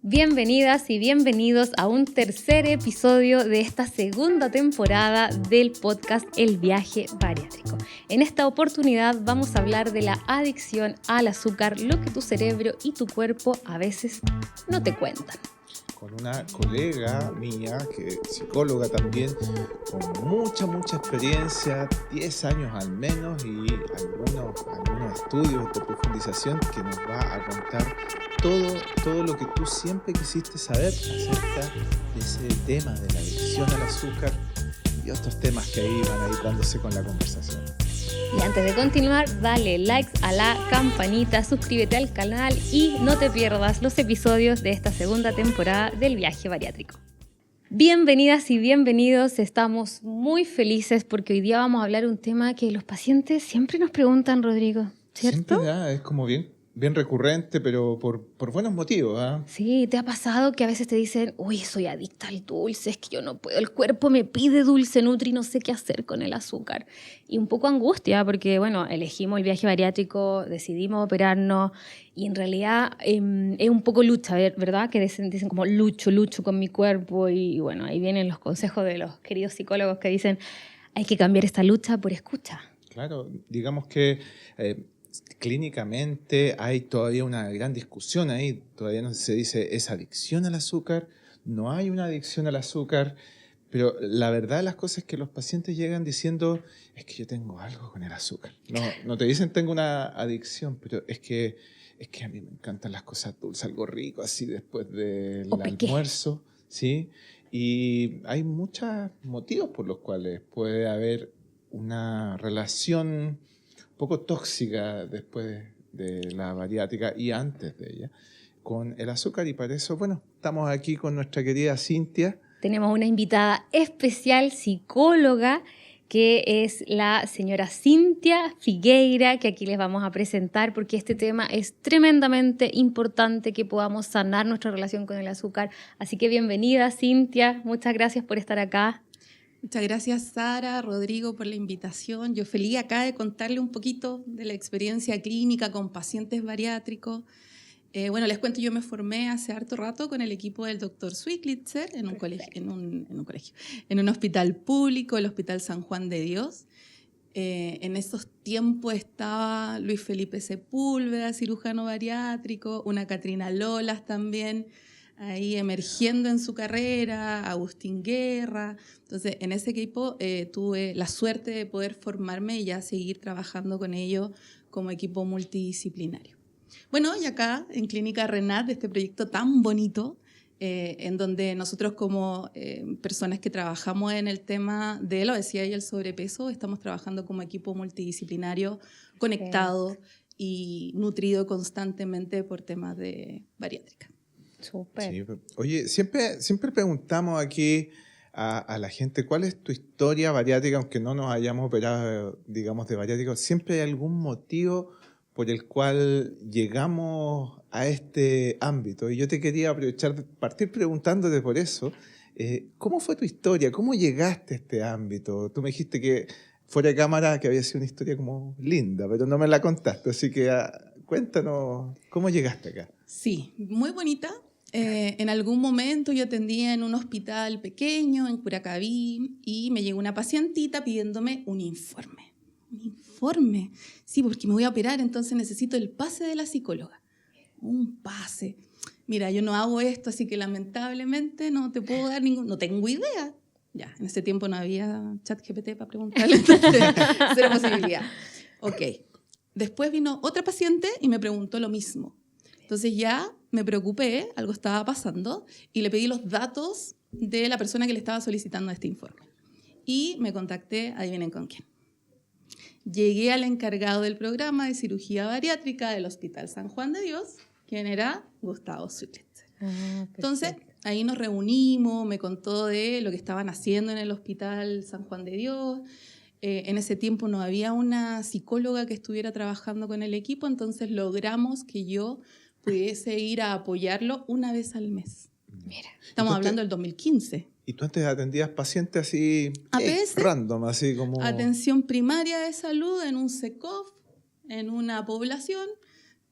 Bienvenidas y bienvenidos a un tercer episodio de esta segunda temporada del podcast El Viaje Bariátrico. En esta oportunidad vamos a hablar de la adicción al azúcar, lo que tu cerebro y tu cuerpo a veces no te cuentan. Con una colega mía, que es psicóloga también, con mucha experiencia, 10 años al menos, y algunos estudios de profundización que nos va a contar todo lo que tú siempre quisiste saber acerca de ese tema de la adicción al azúcar y otros temas que ahí van a ir dándose con la conversación. Y antes de continuar, dale likes a la campanita, suscríbete al canal y no te pierdas los episodios de esta segunda temporada del Viaje Bariátrico. Bienvenidas y bienvenidos, estamos muy felices porque hoy día vamos a hablar de un tema que los pacientes siempre nos preguntan, Rodrigo, ¿cierto? Siempre, es como bien recurrente, pero por buenos motivos. Sí, ¿te ha pasado que a veces te dicen, uy, soy adicta al dulce, es que yo no puedo, el cuerpo me pide dulce, Nutri, no sé qué hacer con el azúcar? Y un poco angustia porque, bueno, elegimos el viaje bariátrico, decidimos operarnos y en realidad es un poco lucha, ¿verdad? Que dicen como lucho con mi cuerpo y bueno, ahí vienen los consejos de los queridos psicólogos que dicen, hay que cambiar esta lucha por escucha. Claro, digamos que clínicamente hay todavía una gran discusión ahí, todavía no se dice es adicción al azúcar, no hay una adicción al azúcar, pero la verdad de las cosas es que los pacientes llegan diciendo es que yo tengo algo con el azúcar. No te dicen tengo una adicción, pero es que a mí me encantan las cosas dulces, algo rico así después del almuerzo, ¿sí? Y hay muchos motivos por los cuales puede haber una relación un poco tóxica después de la bariátrica y antes de ella con el azúcar, y para eso, bueno, estamos aquí con nuestra querida Cintia. Tenemos una invitada especial, psicóloga, que es la señora Cintia Figueira, que aquí les vamos a presentar porque este tema es tremendamente importante, que podamos sanar nuestra relación con el azúcar. Así que bienvenida, Cintia, muchas gracias por estar acá. Muchas gracias, Sara, Rodrigo, por la invitación. Yo feliz acá de contarle un poquito de la experiencia clínica con pacientes bariátricos. Bueno, les cuento, yo me formé hace harto rato con el equipo del Dr. Swiglitzer en un hospital público, el Hospital San Juan de Dios. En esos tiempos estaba Luis Felipe Sepúlveda, cirujano bariátrico, una Catrina Lolas también, ahí emergiendo en su carrera, Agustín Guerra. Entonces, en ese equipo tuve la suerte de poder formarme y ya seguir trabajando con ellos como equipo multidisciplinario. Bueno, y acá en Clínica Renat, de este proyecto tan bonito, en donde nosotros como personas que trabajamos en el tema de la obesidad y el sobrepeso, estamos trabajando como equipo multidisciplinario, conectado y nutrido constantemente por temas de bariátrica. Súper. Sí. Oye, siempre preguntamos aquí a la gente cuál es tu historia bariátrica, aunque no nos hayamos operado, digamos, de bariátrico. ¿Siempre hay algún motivo por el cual llegamos a este ámbito? Y yo te quería aprovechar, partir preguntándote por eso. ¿Cómo fue tu historia? ¿Cómo llegaste a este ámbito? Tú me dijiste que fuera de cámara que había sido una historia como linda, pero no me la contaste. Así que cuéntanos, ¿cómo llegaste acá? Sí, muy bonita. En algún momento yo atendía en un hospital pequeño en Curacaví y me llegó una pacientita pidiéndome un informe. ¿Un informe? Sí, porque me voy a operar, entonces necesito el pase de la psicóloga. Un pase. Mira, yo no hago esto, así que lamentablemente no te puedo dar ningún... No tengo idea. Ya, en ese tiempo no había ChatGPT para preguntarle, entonces cero posibilidad. Ok. Después vino otra paciente y me preguntó lo mismo. Entonces ya me preocupé, algo estaba pasando, y le pedí los datos de la persona que le estaba solicitando este informe. Y me contacté, adivinen con quién. Llegué al encargado del programa de cirugía bariátrica del Hospital San Juan de Dios, quien era Gustavo Swiglitzer. Entonces, ahí nos reunimos, me contó de lo que estaban haciendo en el Hospital San Juan de Dios. En ese tiempo no había una psicóloga que estuviera trabajando con el equipo, entonces logramos que yo pudiese ir a apoyarlo una vez al mes. Mira, estamos hablando del 2015. ¿Y tú antes atendías pacientes así APS, random, así como...? Atención primaria de salud en un SECOF, en una población,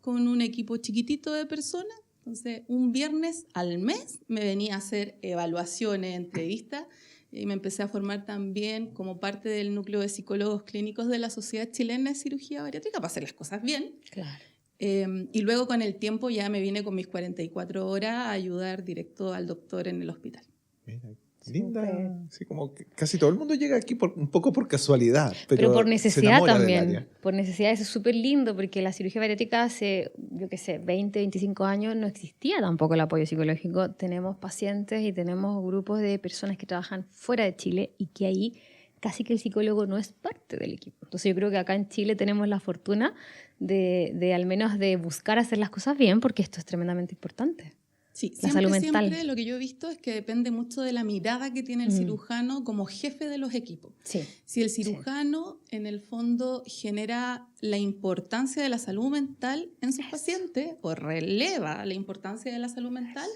con un equipo chiquitito de personas, Entonces, un viernes al mes me venía a hacer evaluaciones, entrevistas, y me empecé a formar también como parte del núcleo de psicólogos clínicos de la Sociedad Chilena de Cirugía Bariátrica para hacer las cosas bien. Claro. Y luego con el tiempo ya me vine con mis 44 horas a ayudar directo al doctor en el hospital. Mira, linda. Sí, como que casi todo el mundo llega aquí un poco por casualidad. Pero por se necesidad enamora del también. área. Por necesidad, eso es súper lindo, porque la cirugía bariátrica hace, yo qué sé, 20, 25 años no existía tampoco el apoyo psicológico. Tenemos pacientes y tenemos grupos de personas que trabajan fuera de Chile y que ahí casi que el psicólogo no es parte del equipo. Entonces yo creo que acá en Chile tenemos la fortuna de al menos de buscar hacer las cosas bien, porque esto es tremendamente importante. Sí, La salud mental. siempre lo que yo he visto es que depende mucho de la mirada que tiene el cirujano como jefe de los equipos. Sí. Si el cirujano en el fondo genera la importancia de la salud mental en sus pacientes o releva la importancia de la salud mental,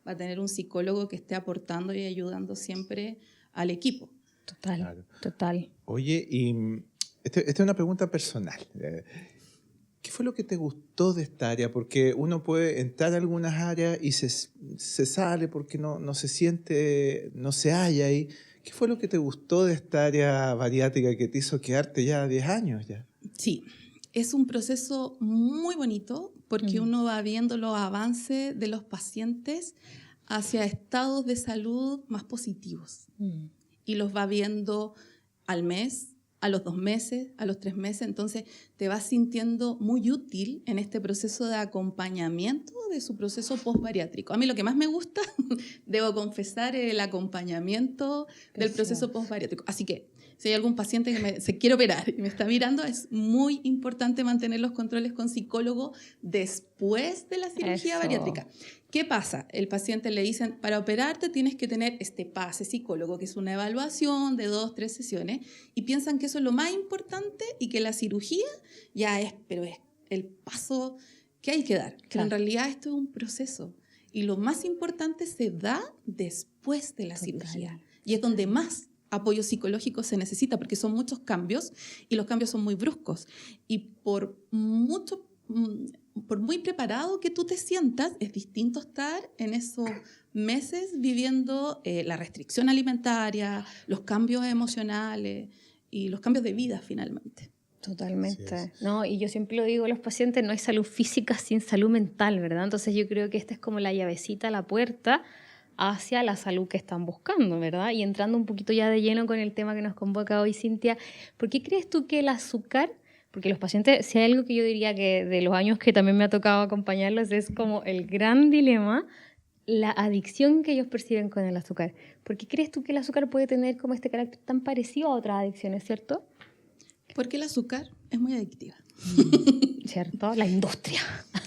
va a tener un psicólogo que esté aportando y ayudando siempre al equipo. Total, Claro. total. Oye, y esta es una pregunta personal. ¿Qué fue lo que te gustó de esta área? Porque uno puede entrar a algunas áreas y se sale porque no se siente, no se halla ahí. ¿Qué fue lo que te gustó de esta área bariátrica que te hizo quedarte ya 10 años ya? Sí, es un proceso muy bonito porque uno va viendo los avances de los pacientes hacia estados de salud más positivos. Y los va viendo al mes, a los 2 meses, a los 3 meses. Entonces te vas sintiendo muy útil en este proceso de acompañamiento de su proceso postbariátrico. A mí lo que más me gusta, debo confesar, es el acompañamiento del proceso postbariátrico. Así que si hay algún paciente que se quiere operar y me está mirando, es muy importante mantener los controles con psicólogo después de la cirugía bariátrica. ¿Qué pasa? El paciente le dicen, para operarte tienes que tener este pase psicólogo, que es una evaluación de 2, 3 sesiones, y piensan que eso es lo más importante y que la cirugía ya es, pero es el paso que hay que dar. Claro. Pero en realidad esto es un proceso. Y lo más importante se da después de la cirugía. Y es donde más apoyo psicológico se necesita, porque son muchos cambios y los cambios son muy bruscos. Y por muy preparado que tú te sientas, es distinto estar en esos meses viviendo la restricción alimentaria, los cambios emocionales y los cambios de vida finalmente. Totalmente. No, y yo siempre lo digo a los pacientes, no hay salud física sin salud mental, ¿verdad? Entonces yo creo que esta es como la llavecita a la puerta hacia la salud que están buscando, ¿verdad? Y entrando un poquito ya de lleno con el tema que nos convoca hoy, Cintia, ¿por qué crees tú que el azúcar, porque los pacientes, si hay algo que yo diría que de los años que también me ha tocado acompañarlos, es como el gran dilema, la adicción que ellos perciben con el azúcar? ¿Por qué crees tú que el azúcar puede tener como este carácter tan parecido a otras adicciones, cierto? Porque el azúcar es muy adictiva. ¿Cierto? La industria.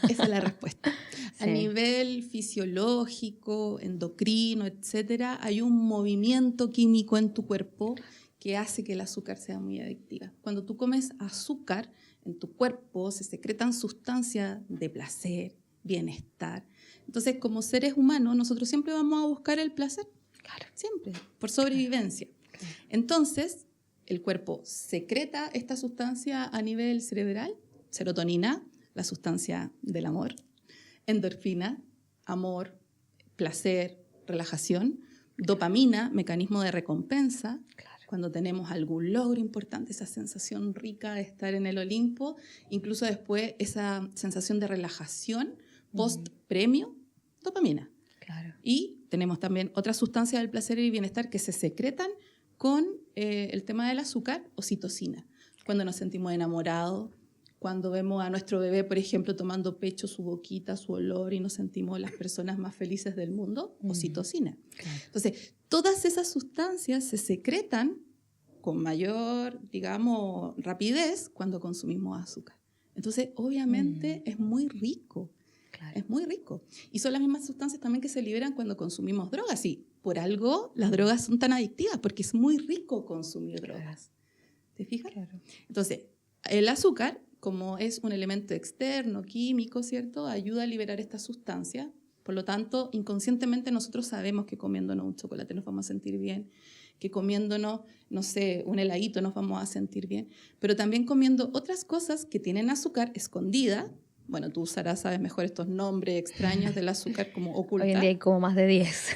Esa es la respuesta. Sí. A nivel fisiológico, endocrino, etcétera, hay un movimiento químico en tu cuerpo que hace que el azúcar sea muy adictiva. Cuando tú comes azúcar, en tu cuerpo se secretan sustancias de placer, bienestar. Entonces, como seres humanos, nosotros siempre vamos a buscar el placer. Claro. Siempre, por sobrevivencia. Claro. Entonces, el cuerpo secreta esta sustancia a nivel cerebral, serotonina, la sustancia del amor, endorfina, amor, placer, relajación, dopamina, mecanismo de recompensa, claro. Cuando tenemos algún logro importante, esa sensación rica de estar en el Olimpo, incluso después esa sensación de relajación, post-premio, dopamina. Claro. Y tenemos también otras sustancias del placer y bienestar que se secretan con el tema del azúcar, oxitocina. Cuando nos sentimos enamorados, cuando vemos a nuestro bebé, por ejemplo, tomando pecho, su boquita, su olor, y nos sentimos las personas más felices del mundo, oxitocina. Claro. Entonces, todas esas sustancias se secretan con mayor, digamos, rapidez cuando consumimos azúcar. Entonces, obviamente, es muy rico. Claro. Es muy rico. Y son las mismas sustancias también que se liberan cuando consumimos drogas. Sí, por algo las drogas son tan adictivas, porque es muy rico consumir drogas. ¿Te fijas? Claro. Entonces, el azúcar, como es un elemento externo, químico, ¿cierto?, ayuda a liberar estas sustancias. Por lo tanto, inconscientemente nosotros sabemos que comiéndonos un chocolate nos vamos a sentir bien, que comiéndonos, no sé, un heladito nos vamos a sentir bien, pero también comiendo otras cosas que tienen azúcar escondida, Bueno, tú, Sara, sabes mejor estos nombres extraños del azúcar como oculta. Hoy en día hay como más de 10.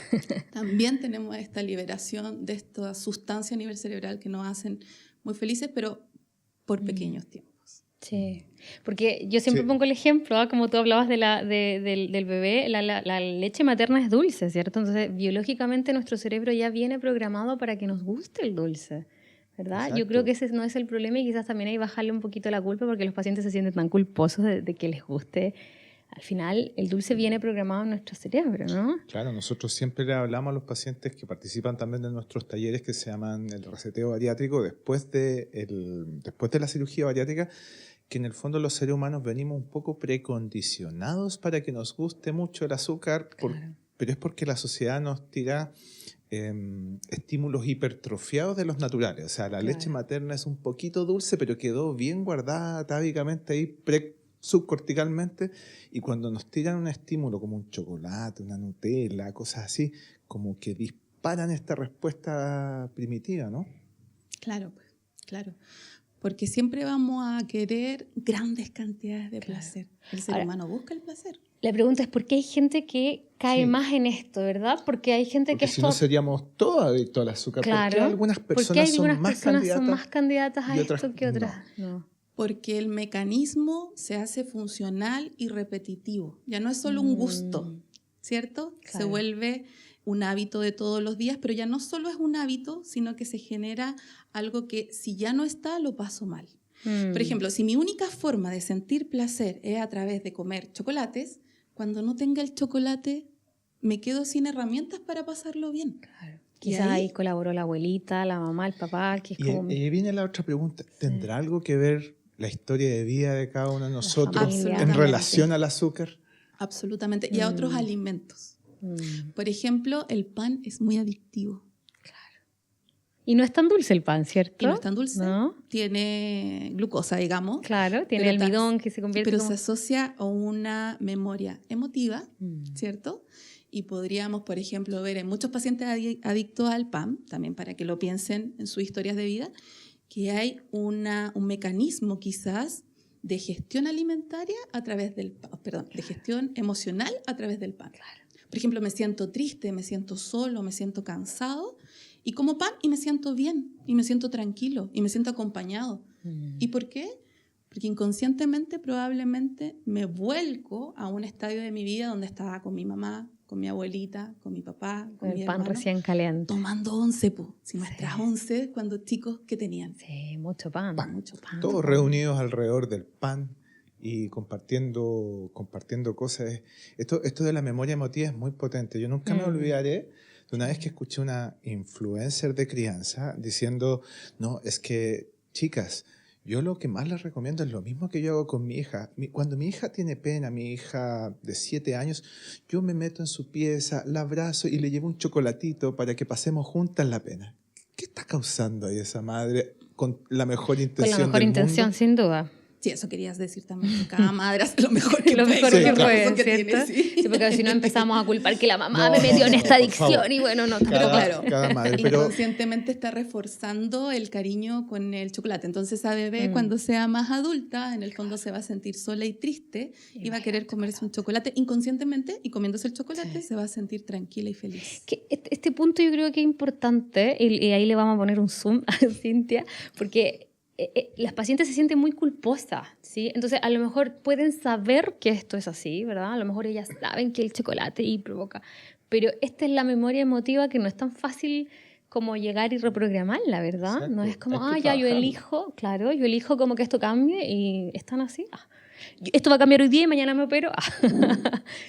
También tenemos esta liberación de esta sustancia a nivel cerebral que nos hacen muy felices, pero por pequeños tiempos. Sí, porque yo siempre Sí. pongo el ejemplo, como tú hablabas del bebé, la leche materna es dulce, ¿cierto? Entonces, biológicamente nuestro cerebro ya viene programado para que nos guste el dulce, ¿verdad? Yo creo Exacto. que ese no es el problema y quizás también hay que bajarle un poquito la culpa porque los pacientes se sienten tan culposos de que les guste. Al final, el dulce viene programado en nuestro cerebro, ¿no? Claro, nosotros siempre le hablamos a los pacientes que participan también de nuestros talleres que se llaman el reseteo bariátrico después de la cirugía bariátrica, que en el fondo los seres humanos venimos un poco precondicionados para que nos guste mucho el azúcar, Claro. pero es porque la sociedad nos tira estímulos hipertrofiados de los naturales. O sea, la Claro. leche materna es un poquito dulce, pero quedó bien guardada atávicamente ahí subcorticalmente, y cuando nos tiran un estímulo como un chocolate, una Nutella, cosas así, como que disparan esta respuesta primitiva, ¿no? Claro, pues, claro. Porque siempre vamos a querer grandes cantidades de placer. El ser Ahora, humano busca el placer. La pregunta es, ¿por qué hay gente que cae Sí. más en esto, verdad? Porque hay gente Porque que si no seríamos todos adictos al azúcar. Claro. ¿Por qué algunas ¿Por qué personas algunas son más personas candidatas son más candidatas a y esto otras que otras? No. Porque el mecanismo se hace funcional y repetitivo. Ya no es solo un gusto, ¿cierto? Claro. Se vuelve un hábito de todos los días, pero ya no solo es un hábito, sino que se genera algo que si ya no está, lo paso mal. Por ejemplo, si mi única forma de sentir placer es a través de comer chocolates, cuando no tenga el chocolate, me quedo sin herramientas para pasarlo bien. Claro. Y Quizás ahí- ahí colaboró la abuelita, la mamá, el papá, que es como... Y viene la otra pregunta. ¿Tendrá algo que ver la historia de vida de cada uno de nosotros familia. en relación al azúcar? Absolutamente. Y a otros alimentos. Por ejemplo, el pan es muy adictivo. Y no es tan dulce el pan, ¿cierto? Y no es tan dulce. ¿No? Tiene glucosa, digamos. Claro, tiene Pero almidón que se convierte Pero como... se asocia a una memoria emotiva, ¿cierto? Y podríamos, por ejemplo, ver en muchos pacientes adictos al pan, también para que lo piensen en sus historias de vida, que hay un mecanismo quizás de gestión alimentaria a través del pan, perdón, de gestión emocional a través del pan. Por ejemplo, me siento triste, me siento solo, me siento cansado, y como pan y me siento bien, y me siento tranquilo, y me siento acompañado. ¿Y por qué? Porque inconscientemente probablemente me vuelco a un estadio de mi vida donde estaba con mi mamá, con mi abuelita, con mi papá, con mi el pan hermano, recién caliente. tomando once, si nuestras once cuando chicos, ¿qué tenían? Sí, mucho pan. Mucho pan. Todos reunidos alrededor del pan y compartiendo cosas. Esto de la memoria emotiva es muy potente. Yo nunca me olvidaré de una vez que escuché una influencer de crianza diciendo, no, es que, chicas, yo lo que más les recomiendo es lo mismo que yo hago con mi hija. Cuando mi hija tiene pena, mi hija de 7 años, yo me meto en su pieza, la abrazo y le llevo un chocolatito para que pasemos juntas la pena. ¿Qué está causando ahí esa madre con la mejor Con intención la mejor del intención, mundo? sin duda. Sí, eso querías decir también, que cada madre hace lo mejor que Lo puede. mejor con que los puede, recursos que ¿cierto? tiene, sí. Sí, porque si no empezamos a culpar que la mamá No, me metió en no, esta por adicción favor. y bueno, no. Pero claro, Cada madre, pero inconscientemente está reforzando el cariño con el chocolate. Entonces esa bebé cuando sea más adulta, en el fondo se va a sentir sola y triste y va a querer comerse un chocolate inconscientemente, y comiéndose el chocolate se va a sentir tranquila y feliz. Que este punto yo creo que es importante y ahí le vamos a poner un zoom a Cintia, porque las pacientes se sienten muy culposas, ¿sí? Entonces a lo mejor pueden saber que esto es así, ¿verdad? A lo mejor ellas saben que el chocolate y provoca, pero esta es la memoria emotiva que no es tan fácil como llegar y reprogramarla, ¿verdad? Exacto. No es como, Hay que ya yo trabajarlo. elijo, claro, yo elijo como que esto cambie y están así. Esto va a cambiar hoy día y mañana me opero.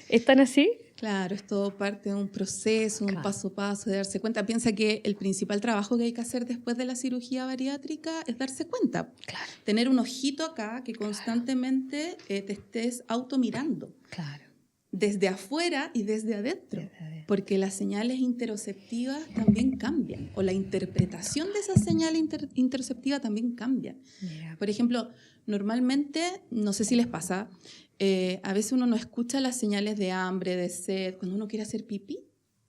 ¿Están así? Claro, es todo parte de un proceso, un paso a paso, de darse cuenta. Piensa que el principal trabajo que hay que hacer después de la cirugía bariátrica es darse cuenta. Claro. Tener un ojito acá que constantemente te estés automirando. Claro. Desde afuera y desde adentro. Porque las señales interoceptivas también cambian. O la interpretación de esa señal interoceptiva también cambia. Mira. Por ejemplo, normalmente, no sé si les pasa, a veces uno no escucha las señales de hambre, de sed. Cuando uno quiere hacer pipí,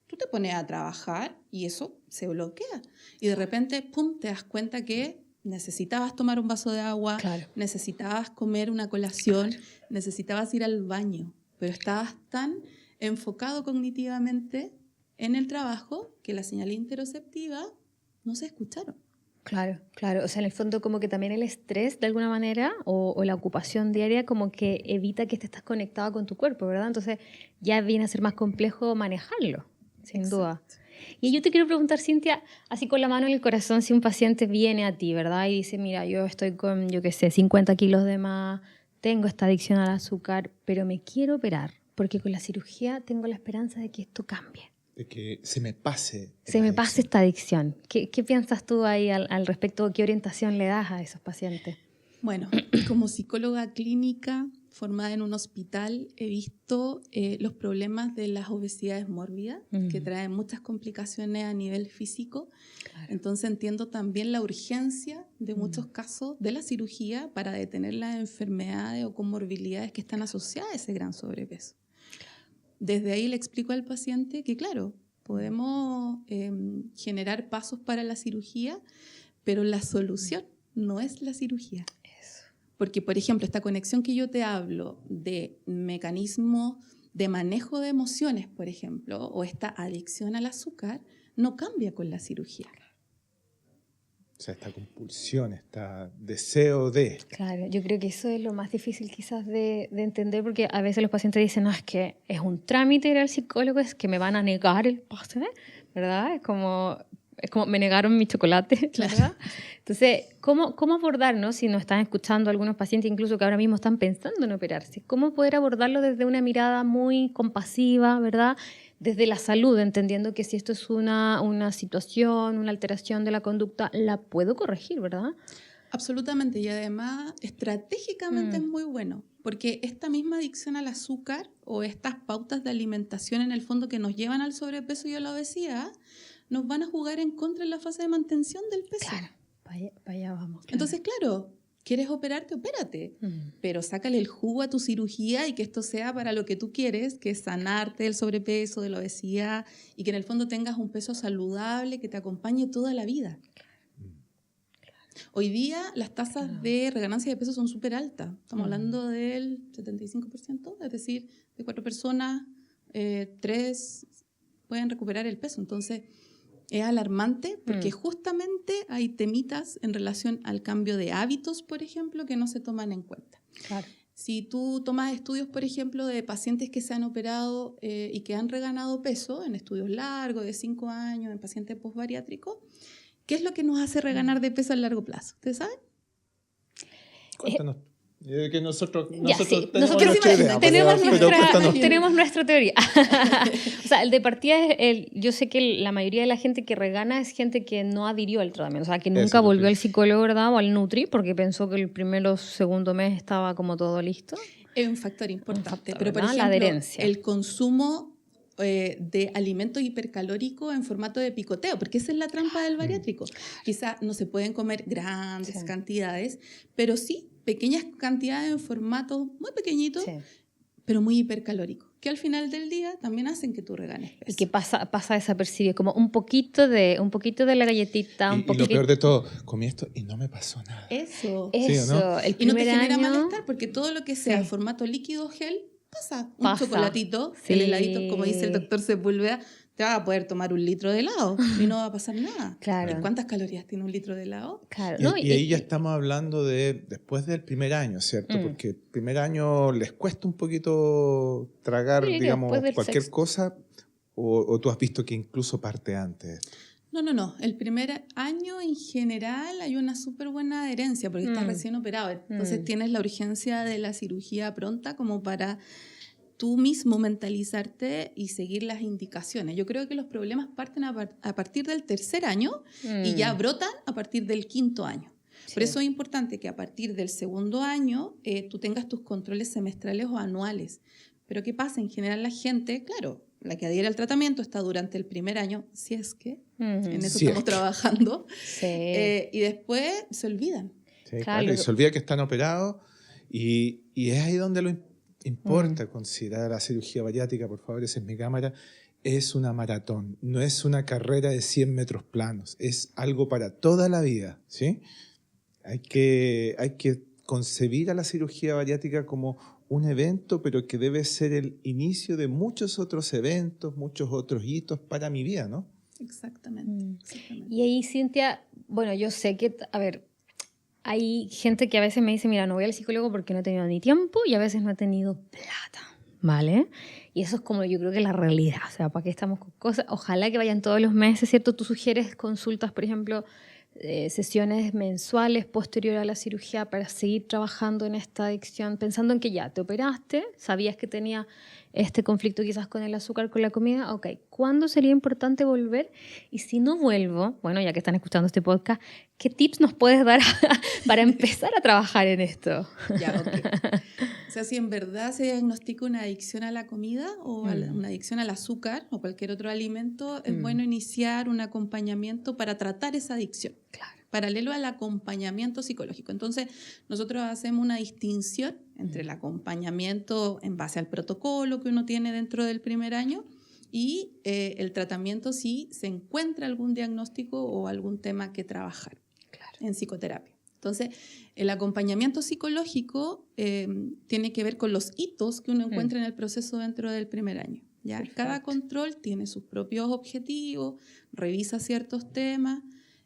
tú te pones a trabajar y eso se bloquea. Y de repente, pum, te das cuenta que necesitabas tomar un vaso de agua, Claro. necesitabas comer una colación, necesitabas ir al baño, pero estabas tan enfocado cognitivamente en el trabajo que las señales interoceptivas no se escucharon. Claro, claro. O sea, en el fondo como que también el estrés de alguna manera o la ocupación diaria como que evita que estés conectado con tu cuerpo, ¿verdad? Entonces ya viene a ser más complejo manejarlo, sin duda. Y yo te quiero preguntar, Cintia, así con la mano en el corazón, si un paciente viene a ti, ¿verdad? Y dice, mira, yo estoy con, yo qué sé, 50 kilos de más, tengo esta adicción al azúcar, pero me quiero operar, porque con la cirugía tengo la esperanza de que esto cambie. De que se me pase. Se me pase esta adicción. ¿Qué piensas tú ahí al respecto? ¿Qué orientación le das a esos pacientes? Bueno, como psicóloga clínica formada en un hospital, he visto los problemas de las obesidades mórbidas, que traen muchas complicaciones a nivel físico. Claro. Entonces entiendo también la urgencia de muchos casos de la cirugía para detener las enfermedades o comorbilidades que están asociadas a ese gran sobrepeso. Desde ahí le explico al paciente que, claro, podemos generar pasos para la cirugía, pero la solución no es la cirugía. Porque, por ejemplo, esta conexión que yo te hablo de mecanismos de manejo de emociones, por ejemplo, o esta adicción al azúcar, no cambia con la cirugía. O sea, esta compulsión, este deseo de... Claro, yo creo que eso es lo más difícil quizás de entender, porque a veces los pacientes dicen, no, es que es un trámite ir al psicólogo, es que me van a negar el pase, ¿verdad? Es como me negaron mi chocolate, ¿verdad? Claro. Entonces, ¿cómo abordar, ¿no? Si nos están escuchando algunos pacientes incluso que ahora mismo están pensando en operarse, ¿cómo poder abordarlo desde una mirada muy compasiva, ¿verdad? Desde la salud, entendiendo que si esto es una situación, una alteración de la conducta, la puedo corregir, ¿verdad? Absolutamente, y además estratégicamente es muy bueno, porque esta misma adicción al azúcar o estas pautas de alimentación en el fondo que nos llevan al sobrepeso y a la obesidad, nos van a jugar en contra en la fase de mantención del peso. Claro, para allá vamos. Claro. Entonces, claro, ¿quieres operarte? Opérate. Pero sácale el jugo a tu cirugía y que esto sea para lo que tú quieres, que es sanarte del sobrepeso, de la obesidad y que en el fondo tengas un peso saludable que te acompañe toda la vida. Hoy día las tasas de reganancia de peso son súper altas. Estamos hablando del 75%, es decir, de 4 personas, 3 pueden recuperar el peso. Entonces, es alarmante porque justamente hay temitas en relación al cambio de hábitos, por ejemplo, que no se toman en cuenta. Claro. Si tú tomas estudios, por ejemplo, de pacientes que se han operado y que han reganado peso, en estudios largos, de 5 años, en pacientes postbariátricos, ¿qué es lo que nos hace reganar de peso a largo plazo? ¿Ustedes saben? Cuéntanos. Que nosotros tenemos nuestra teoría. O sea, el de partida yo sé que la mayoría de la gente que regana es gente que no adhirió al tratamiento, o sea, que nunca volvió al psicólogo, ¿verdad? O al Nutri, porque pensó que el primero o segundo mes estaba como todo listo. Es un factor importante. Pero, por ¿verdad? ejemplo, la adherencia. El consumo de alimentos hipercalóricos en formato de picoteo, porque esa es la trampa del bariátrico. Quizá no se pueden comer grandes cantidades, pero sí pequeñas cantidades en formato muy pequeñito, pero muy hipercalórico, que al final del día también hacen que tú reganes peso. Y que pasa desapercibido, como un poquito de la galletita, y lo peor de todo, comí esto y no me pasó nada. Eso. ¿Sí o no? El y no te genera año, malestar, porque todo lo que sea en formato líquido gel, pasa. Un chocolatito, el heladito, como dice el doctor Sepúlveda, te vas a poder tomar 1 litro de helado y no va a pasar nada. Claro. ¿Y cuántas calorías tiene 1 litro de helado? Claro. Y ahí ya estamos hablando de después del primer año, ¿cierto? Porque el primer año les cuesta un poquito tragar, digamos, cualquier cosa, o tú has visto que incluso parte antes. No. El primer año en general hay una súper buena adherencia porque estás recién operado. Entonces tienes la urgencia de la cirugía pronta como para tú mismo mentalizarte y seguir las indicaciones. Yo creo que los problemas parten a partir del 3er año y ya brotan a partir del 5º año. Sí. Por eso es importante que a partir del 2º año tú tengas tus controles semestrales o anuales. Pero ¿qué pasa? En general la gente, claro, la que adhiere al tratamiento está durante el primer año, si es que en eso estamos trabajando, y después se olvidan. Sí, claro, y se olvida que están operados y es ahí donde lo importa considerar la cirugía bariátrica. Por favor, esa es mi cámara. Es una maratón, no es una carrera de 100 metros planos, es algo para toda la vida, ¿sí? Hay que concebir a la cirugía bariátrica como un evento, pero que debe ser el inicio de muchos otros eventos, muchos otros hitos para mi vida, ¿no? Exactamente, exactamente. Y ahí, Cintia, bueno, yo sé que, a ver, hay gente que a veces me dice, mira, no voy al psicólogo porque no he tenido ni tiempo y a veces no he tenido plata, ¿vale? Y eso es como yo creo que la realidad, o sea, ¿para qué estamos con cosas? Ojalá que vayan todos los meses, ¿cierto? Tú sugieres consultas, por ejemplo, sesiones mensuales posterior a la cirugía para seguir trabajando en esta adicción, pensando en que ya te operaste, sabías que tenía este conflicto quizás con el azúcar, con la comida, ok, ¿cuándo sería importante volver? Y si no vuelvo, bueno, ya que están escuchando este podcast, ¿qué tips nos puedes dar para empezar a trabajar en esto? Ya, ok. O sea, si en verdad se diagnostica una adicción a la comida o una adicción al azúcar o cualquier otro alimento, es bueno iniciar un acompañamiento para tratar esa adicción. Claro. Paralelo al acompañamiento psicológico. Entonces, nosotros hacemos una distinción entre el acompañamiento en base al protocolo que uno tiene dentro del primer año y el tratamiento si se encuentra algún diagnóstico o algún tema que trabajar en psicoterapia. Entonces, el acompañamiento psicológico tiene que ver con los hitos que uno encuentra en el proceso dentro del primer año. ¿Ya? Cada control tiene sus propios objetivos, revisa ciertos temas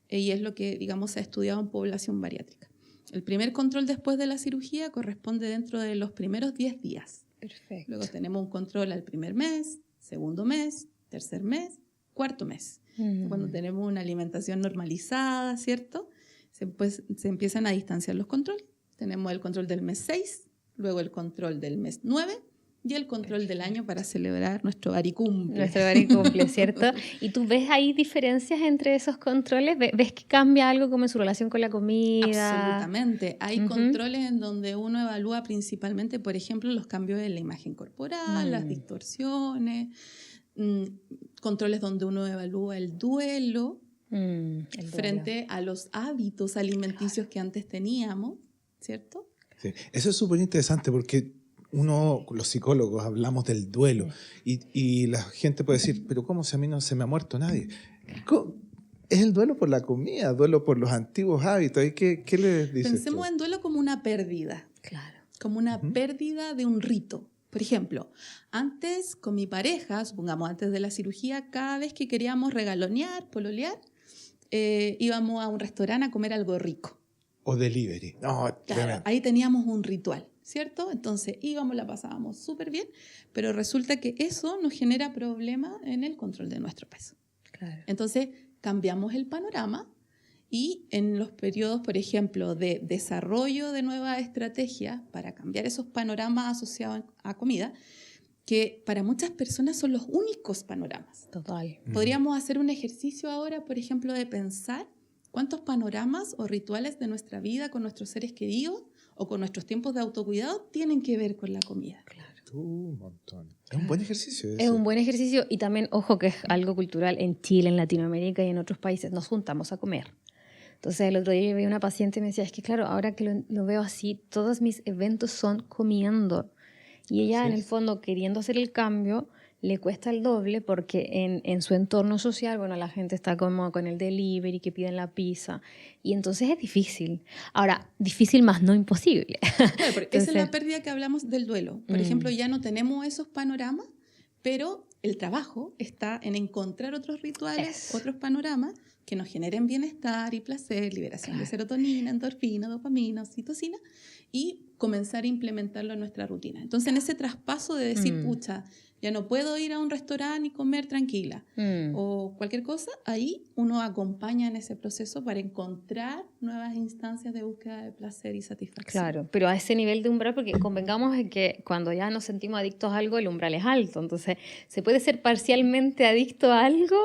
y es lo que, digamos, se ha estudiado en población bariátrica. El primer control después de la cirugía corresponde dentro de los primeros 10 días. Perfecto. Luego tenemos un control al primer mes, segundo mes, tercer mes, cuarto mes. Cuando tenemos una alimentación normalizada, ¿cierto? Se empiezan a distanciar los controles. Tenemos el control del mes 6, luego el control del mes 9 y el control del año para celebrar nuestro baricumple. Nuestro baricumple, ¿cierto? ¿Y tú ves ahí diferencias entre esos controles? ¿Ves que cambia algo como en su relación con la comida? Absolutamente. Hay controles en donde uno evalúa principalmente, por ejemplo, los cambios en la imagen corporal, las distorsiones, controles donde uno evalúa el duelo, frente a los hábitos alimenticios que antes teníamos, ¿cierto? Sí. Eso es súper interesante porque los psicólogos, hablamos del duelo y la gente puede decir, pero ¿cómo si a mí no se me ha muerto nadie? Es el duelo por la comida, duelo por los antiguos hábitos. ¿Qué les dices? Pensemos en duelo como una pérdida. Claro. Como una pérdida de un rito. Por ejemplo, antes con mi pareja, supongamos antes de la cirugía, cada vez que queríamos regalonear, pololear, íbamos a un restaurante a comer algo rico. O delivery. No, claro, ahí teníamos un ritual, ¿cierto? Entonces íbamos, la pasábamos súper bien, pero resulta que eso nos genera problemas en el control de nuestro peso. Claro. Entonces cambiamos el panorama y en los periodos, por ejemplo, de desarrollo de nuevas estrategias para cambiar esos panoramas asociados a comida, que para muchas personas son los únicos panoramas. Total. Podríamos hacer un ejercicio ahora, por ejemplo, de pensar cuántos panoramas o rituales de nuestra vida con nuestros seres queridos o con nuestros tiempos de autocuidado tienen que ver con la comida. Claro. Un montón. Es un buen ejercicio. Es un buen ejercicio y también, ojo, que es algo cultural en Chile, en Latinoamérica y en otros países. Nos juntamos a comer. Entonces, el otro día yo vi una paciente y me decía, es que claro, ahora que lo veo así, todos mis eventos son comiendo. Y ella, en el fondo, queriendo hacer el cambio, le cuesta el doble porque en su entorno social, bueno, la gente está como con el delivery, que piden la pizza. Y entonces es difícil. Ahora, difícil más no imposible. Claro, porque esa es la pérdida que hablamos del duelo. Por ejemplo, ya no tenemos esos panoramas, pero el trabajo está en encontrar otros rituales, otros panoramas que nos generen bienestar y placer, liberación de serotonina, endorfina, dopamina, oxitocina, y comenzar a implementarlo en nuestra rutina. Entonces, en ese traspaso de decir, pucha, ya no puedo ir a un restaurante y comer tranquila, o cualquier cosa, ahí uno acompaña en ese proceso para encontrar nuevas instancias de búsqueda de placer y satisfacción. Claro, pero a ese nivel de umbral, porque convengamos en que cuando ya nos sentimos adictos a algo, el umbral es alto. Entonces, ¿se puede ser parcialmente adicto a algo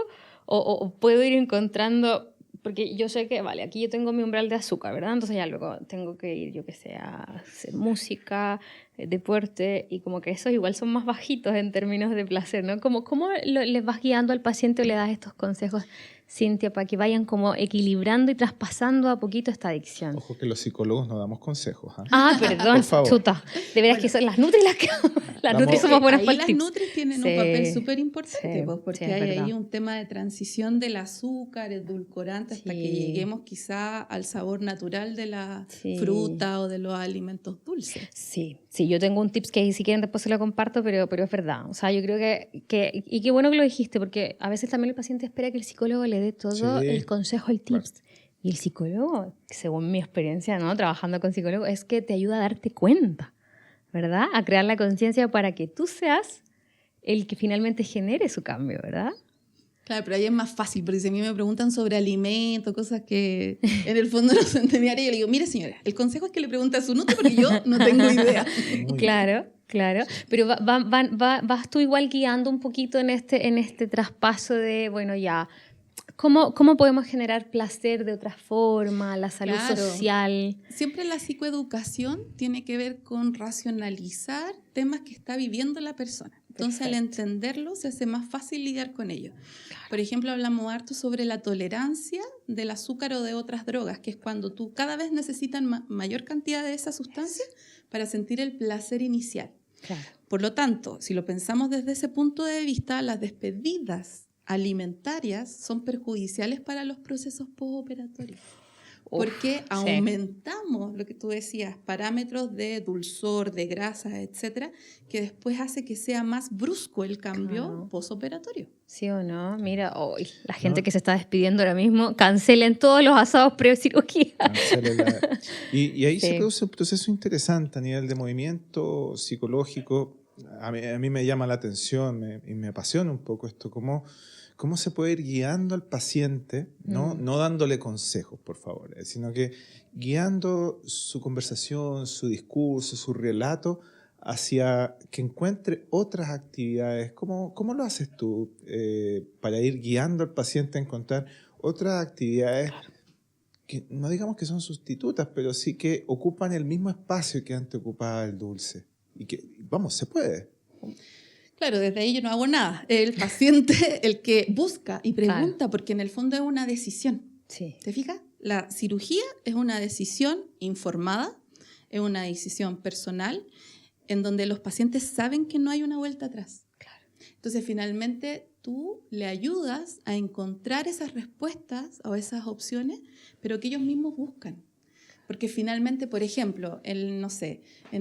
o puedo ir encontrando? Porque yo sé que, vale, aquí yo tengo mi umbral de azúcar, ¿verdad? Entonces ya luego tengo que ir, yo que sé, a hacer música, deporte, y como que esos igual son más bajitos en términos de placer, ¿no? ¿Cómo les vas guiando al paciente o le das estos consejos Cintia, para que vayan como equilibrando y traspasando a poquito esta adicción? Ojo que los psicólogos no damos consejos. Perdón, Por favor. chuta. De veras que son las nutris las que... Las Vamos- nutris somos buenas Ahí para el las tips. nutris tienen Sí, un papel súper importante, sí, pues, porque sí, es hay ahí verdad. un tema de transición del azúcar, edulcorante, hasta Sí. que lleguemos quizá al sabor natural de la Sí. fruta o de los alimentos dulces. Sí, yo tengo un tips que ahí si quieren después se lo comparto, pero es verdad. O sea, yo creo que y qué bueno que lo dijiste, porque a veces también el paciente espera que el psicólogo le dé todo Sí, el consejo, el tips. Y el psicólogo, según mi experiencia, ¿no? Trabajando con psicólogos, es que te ayuda a darte cuenta, ¿verdad? A crear la conciencia para que tú seas el que finalmente genere su cambio, ¿verdad? Claro, pero ahí es más fácil, porque si a mí me preguntan sobre alimentos, cosas que en el fondo no se entendían, yo le digo, mire señora, el consejo es que le pregunte a su nutri porque yo no tengo idea. Muy Claro. Pero vas tú igual guiando un poquito en este traspaso de, bueno, ya, ¿cómo podemos generar placer de otra forma, la salud Claro. social? Siempre la psicoeducación tiene que ver con racionalizar temas que está viviendo la persona. Entonces, al Perfecto. entenderlo, se hace más fácil lidiar con ello. Por ejemplo, hablamos harto sobre la tolerancia del azúcar o de otras drogas, que es cuando tú cada vez necesitas mayor cantidad de esa sustancia para sentir el placer inicial. Claro. Por lo tanto, si lo pensamos desde ese punto de vista, las despedidas alimentarias son perjudiciales para los procesos postoperatorios. Porque aumentamos, lo que tú decías, parámetros de dulzor, de grasas, etcétera, que después hace que sea más brusco el cambio Claro. postoperatorio. ¿Sí o no? Mira, hoy la gente que se está despidiendo ahora mismo, cancelen todos los asados pre-cirugía. Y ahí Sí. se produce un proceso interesante a nivel de movimiento psicológico. A mí me llama la atención y me apasiona un poco esto, cómo se puede ir guiando al paciente, no dándole consejos, por favor, sino que guiando su conversación, su discurso, su relato hacia que encuentre otras actividades. ¿Cómo lo haces tú para ir guiando al paciente a encontrar otras actividades que no digamos que son sustitutas, pero sí que ocupan el mismo espacio que antes ocupaba el dulce? Y que, vamos, se puede. Claro, desde ahí yo no hago nada. El paciente, el que busca y pregunta, Claro. porque en el fondo es una decisión. Sí. ¿Te fijas? La cirugía es una decisión informada, es una decisión personal, en donde los pacientes saben que no hay una vuelta atrás. Claro. Entonces, finalmente, tú le ayudas a encontrar esas respuestas o esas opciones, pero que ellos mismos buscan. Porque finalmente, por ejemplo, en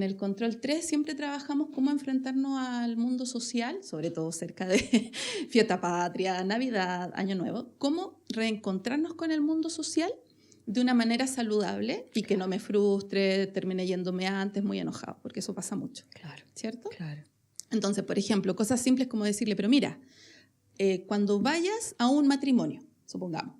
el control 3 siempre trabajamos cómo enfrentarnos al mundo social, sobre todo cerca de Fiesta Patria, Navidad, Año Nuevo, cómo reencontrarnos con el mundo social de una manera saludable y que no me frustre, termine yéndome antes muy enojado, porque eso pasa mucho, Claro. ¿cierto? Claro. Entonces, por ejemplo, cosas simples como decirle, pero mira, cuando vayas a un matrimonio, supongamos,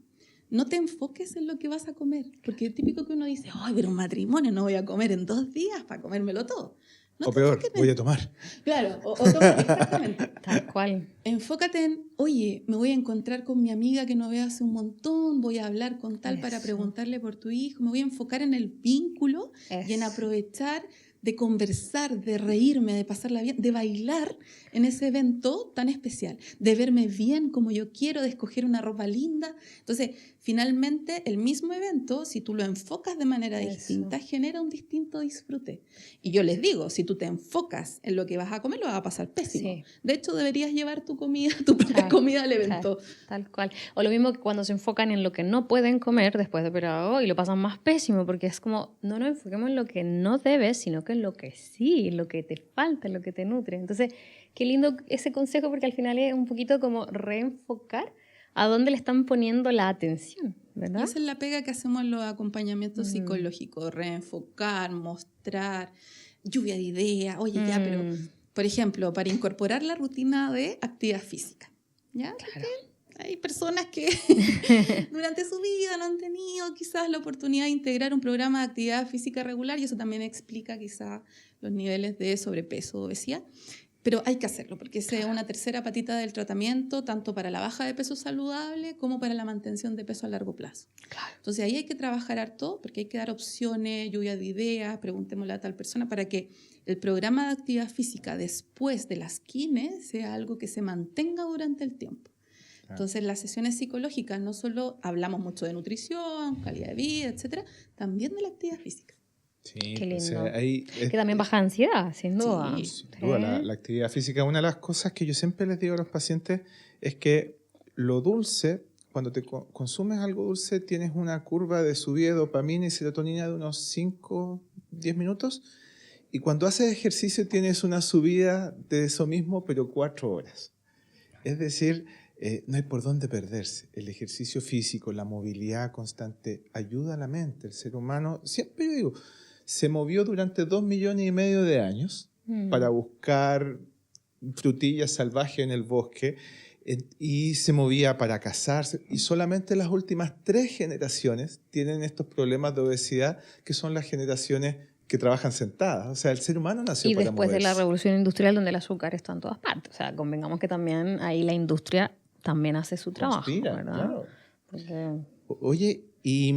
no te enfoques en lo que vas a comer, porque es típico que uno dice, ay, pero un matrimonio no voy a comer en 2 días para comérmelo todo. No O te peor, enfoques en- voy a tomar. Claro, o tomar, exactamente. Tal cual. Enfócate en, oye, me voy a encontrar con mi amiga que no veo hace un montón, voy a hablar con tal para Eso. preguntarle por tu hijo, me voy a enfocar en el vínculo y en Eso. aprovechar de conversar, de reírme, de pasarla bien, de bailar en ese evento tan especial, de verme bien como yo quiero, de escoger una ropa linda. Entonces, finalmente, el mismo evento, si tú lo enfocas de manera Eso. distinta, genera un distinto disfrute. Y yo les digo, si tú te enfocas en lo que vas a comer, lo vas a pasar pésimo. Sí. De hecho, deberías llevar tu comida, tu propia Claro, comida al evento. Claro, tal cual. O lo mismo que cuando se enfocan en lo que no pueden comer después de operado y lo pasan más pésimo, porque es como, no nos enfoquemos en lo que no debes, sino que en lo que sí, en lo que te falta, en lo que te nutre. Entonces, qué lindo ese consejo, porque al final es un poquito como reenfocar a dónde le están poniendo la atención, Y ¿verdad? esa es la pega que hacemos en los acompañamientos Mm. psicológicos, reenfocar, mostrar, lluvia de ideas. Oye, ya, pero, Mm. por ejemplo, para incorporar la rutina de actividad física, ¿ya? Claro. Hay personas que durante su vida no han tenido quizás la oportunidad de integrar un programa de actividad física regular y eso también explica quizás los niveles de sobrepeso o obesidad. Pero hay que hacerlo porque esa es una tercera patita del tratamiento, tanto para la baja de peso saludable como para la mantención de peso a largo plazo. Claro. Entonces ahí hay que trabajar harto porque hay que dar opciones, lluvia de ideas, preguntémosle a tal persona para que el programa de actividad física después de las quines sea algo que se mantenga durante el tiempo. Entonces, las sesiones psicológicas no solo hablamos mucho de nutrición, calidad de vida, etcétera, también de la actividad física. Sí, Qué lindo. o sea, ahí Que también baja ansiedad, sin duda. Sí, sin duda, ¿Eh? la actividad física, una de las cosas que yo siempre les digo a los pacientes es que lo dulce, cuando te consumes algo dulce, tienes una curva de subida de dopamina y serotonina de unos 5, 10 minutos, y cuando haces ejercicio tienes una subida de eso mismo, pero 4 horas. Es decir, no hay por dónde perderse. El ejercicio físico, la movilidad constante, ayuda a la mente. El ser humano, siempre yo digo, se movió durante 2,5 millones de años para buscar frutillas salvajes en el bosque y se movía para cazarse. Y solamente las últimas 3 generaciones tienen estos problemas de obesidad, que son las generaciones que trabajan sentadas. O sea, el ser humano nació Y para después de la moverse. revolución industrial, donde el azúcar está en todas partes. O sea, convengamos que también ahí la industria también hace su trabajo, Conspira, ¿verdad? claro. Porque Oye, y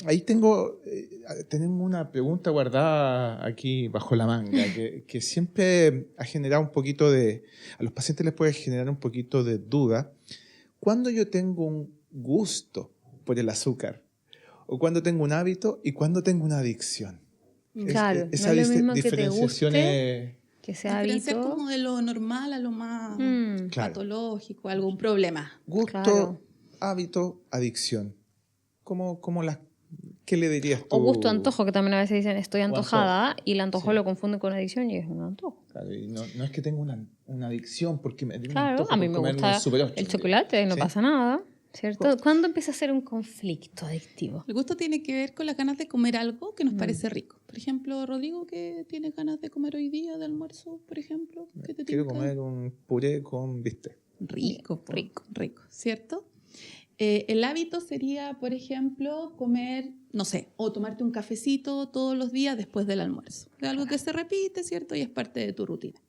ahí tenemos una pregunta guardada aquí bajo la manga, que siempre ha generado un poquito a los pacientes les puede generar un poquito de duda. ¿Cuándo yo tengo un gusto por el azúcar? ¿O cuándo tengo un hábito? ¿Y cuándo tengo una adicción? claro, Esa no es lo mismo que te diferenciación guste, que sea Diferenciar hábito. como de lo normal a lo más Claro. patológico, algún problema. Gusto, Claro. hábito, adicción. ¿Qué le dirías tú? O gusto, antojo, que también a veces dicen estoy antojo. antojada y el antojo Sí. lo confunden con adicción y es un antojo. Claro, y no es que tenga una adicción porque me Claro, antojo a mí por me comerme gusta un Super 8. el chocolate, no ¿Sí? pasa nada, ¿cierto? ¿Cuándo empieza a ser un conflicto adictivo? El gusto tiene que ver con las ganas de comer algo que nos parece rico. Por ejemplo, Rodrigo, ¿qué tienes ganas de comer hoy día de almuerzo, por ejemplo? ¿Qué te Quiero tinca? comer un puré con bistec. Rico, po, Rico. rico, ¿cierto? El hábito sería, por ejemplo, comer, no sé, o tomarte un cafecito todos los días después del almuerzo. Es algo que se repite, ¿cierto? Y es parte de tu rutina.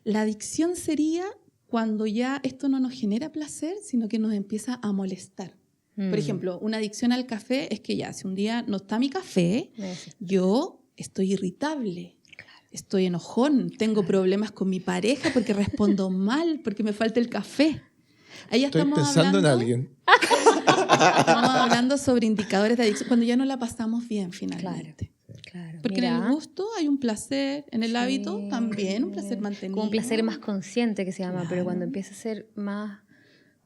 La adicción sería cuando ya esto no nos genera placer, sino que nos empieza a molestar. Por ejemplo, una adicción al café es que ya, si un día no está mi café, yo estoy irritable. Estoy enojón, tengo problemas con mi pareja porque respondo mal, porque me falta el café. Ahí Estoy estamos pensando en hablando, alguien. estamos hablando sobre indicadores de adicción, cuando ya no la pasamos bien finalmente. Claro. Porque en el gusto hay un placer, en el Sí. hábito también un placer mantenido. Como un placer más consciente que se llama, pero cuando empieza a ser más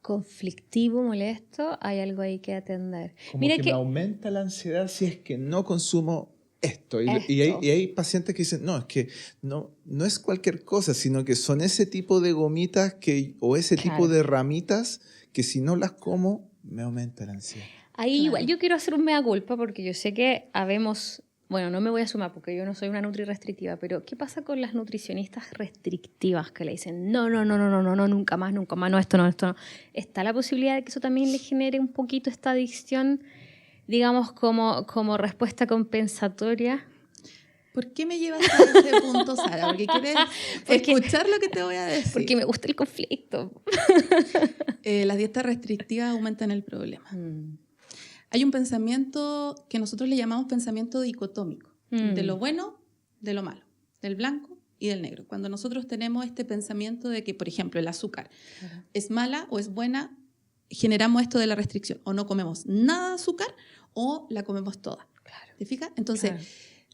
conflictivo, molesto, hay algo ahí que atender. Como Mira que me aumenta la ansiedad si es que no consumo esto. Y Esto. hay pacientes que dicen, no, es que no es cualquier cosa, sino que son ese tipo de gomitas o ese Claro. tipo de ramitas que si no las como, me aumenta la ansiedad. Ahí Claro. igual yo quiero hacer un mea culpa porque yo sé que habemos, bueno, no me voy a sumar porque yo no soy una nutri restrictiva, pero ¿qué pasa con las nutricionistas restrictivas que le dicen no, nunca más, no, esto no? ¿Está la posibilidad de que eso también le genere un poquito esta adicción, digamos, como respuesta compensatoria? ¿Por qué me llevas a ese punto, Sara? Porque quieres escuchar lo que te voy a decir. Porque me gusta el conflicto. Las dietas restrictivas aumentan el problema. Hay un pensamiento que nosotros le llamamos pensamiento dicotómico, de lo bueno, de lo malo, del blanco y del negro. Cuando nosotros tenemos este pensamiento de que, por ejemplo, el azúcar es mala o es buena, generamos esto de la restricción. O no comemos nada de azúcar o la comemos toda. Claro. ¿Te fijas? Entonces, Claro.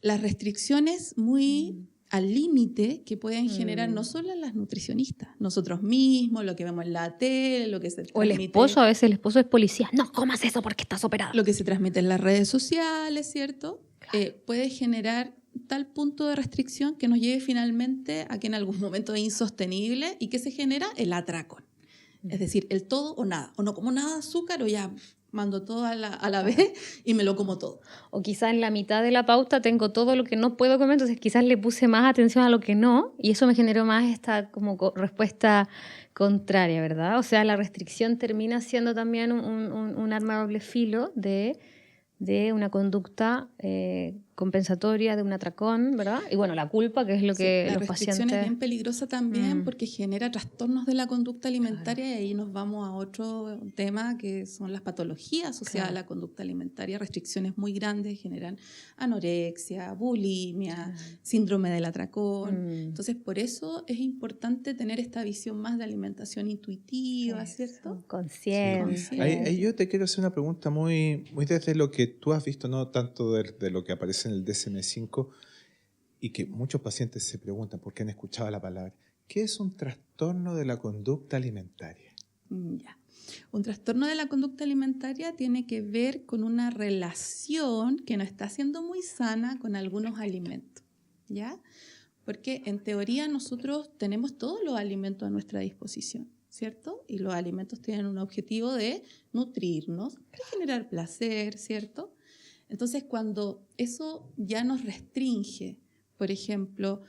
las restricciones muy al límite que pueden generar no solo las nutricionistas, nosotros mismos, lo que vemos en la tele, lo que se O el transmite- esposo, a veces el esposo es policía. No comas eso porque estás operado. lo que se transmite en las redes sociales, ¿cierto? Puede generar tal punto de restricción que nos lleve finalmente a que en algún momento es insostenible y que se genera el atracón. Es decir, el todo o nada. O no como nada de azúcar o ya mando todo a la vez y me lo como todo. O quizás en la mitad de la pauta tengo todo lo que no puedo comer, entonces quizás le puse más atención a lo que no, y eso me generó más esta como respuesta contraria, ¿verdad? O sea, la restricción termina siendo también un arma de doble filo de una conducta compensatoria de un atracón, ¿verdad? Y bueno, la culpa, que es lo que La los restricción pacientes... es bien peligrosa también porque genera trastornos de la conducta alimentaria, y ahí nos vamos a otro tema que son las patologías asociadas a la conducta alimentaria. Restricciones muy grandes generan anorexia, bulimia, síndrome del atracón. Entonces, por eso es importante tener esta visión más de alimentación intuitiva, ¿cierto? Consciente. Sí. Ahí yo te quiero hacer una pregunta muy desde lo que tú has visto, no tanto de lo que aparece en el DSM-5, y que muchos pacientes se preguntan porque han escuchado la palabra. ¿Qué es un trastorno de la conducta alimentaria? Ya. Un trastorno de la conducta alimentaria tiene que ver con una relación que no está siendo muy sana con algunos alimentos, ¿ya? Porque en teoría nosotros tenemos todos los alimentos a nuestra disposición, ¿cierto? Y los alimentos tienen un objetivo de nutrirnos, de generar placer, ¿cierto? Entonces, cuando eso ya nos restringe, por ejemplo,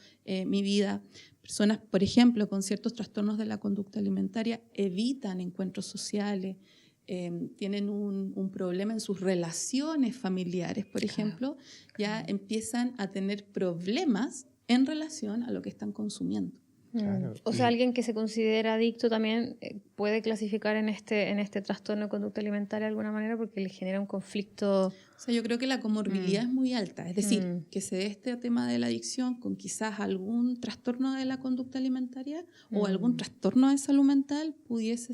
mi vida, personas, por ejemplo, con ciertos trastornos de la conducta alimentaria evitan encuentros sociales, tienen un problema en sus relaciones familiares, por ejemplo, ya empiezan a tener problemas en relación a lo que están consumiendo. Claro. O sea, alguien que se considera adicto también puede clasificar en este trastorno de conducta alimentaria de alguna manera porque le genera un conflicto. O sea, yo creo que la comorbilidad es muy alta, es decir, que se dé este tema de la adicción con quizás algún trastorno de la conducta alimentaria o algún trastorno de salud mental pudiese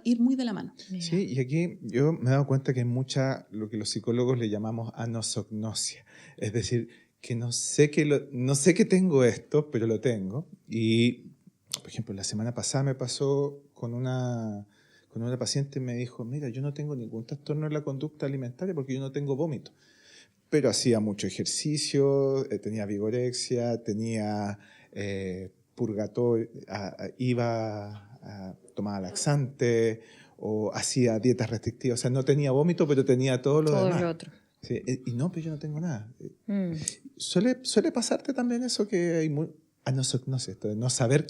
ir muy de la mano. Sí, y aquí yo me he dado cuenta que hay mucha, lo que los psicólogos le llamamos anosognosia, es decir, que no sé que tengo esto, pero lo tengo. Y, por ejemplo, la semana pasada me pasó con una paciente, me dijo, mira, yo no tengo ningún trastorno en la conducta alimentaria porque yo no tengo vómito. Pero hacía mucho ejercicio, tenía vigorexia, tenía purgatorio, tomaba laxante o hacía dietas restrictivas. O sea, no tenía vómito, pero tenía todo lo demás. Lo otro. Sí, y no, pero yo no tengo nada. ¿Suele pasarte también eso que hay no sé, esto de no saber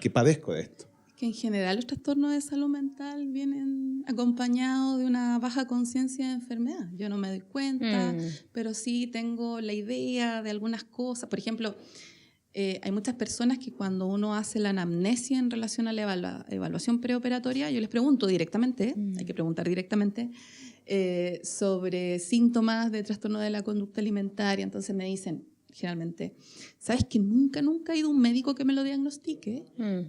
que padezco de esto? Que en general los trastornos de salud mental vienen acompañados de una baja conciencia de enfermedad. Yo no me doy cuenta, pero sí tengo la idea de algunas cosas. Por ejemplo, hay muchas personas que cuando uno hace la anamnesia en relación a la evaluación preoperatoria, yo les pregunto directamente, hay que preguntar directamente, sobre síntomas de trastorno de la conducta alimentaria. Entonces me dicen, generalmente, ¿sabes que nunca ha ido un médico que me lo diagnostique?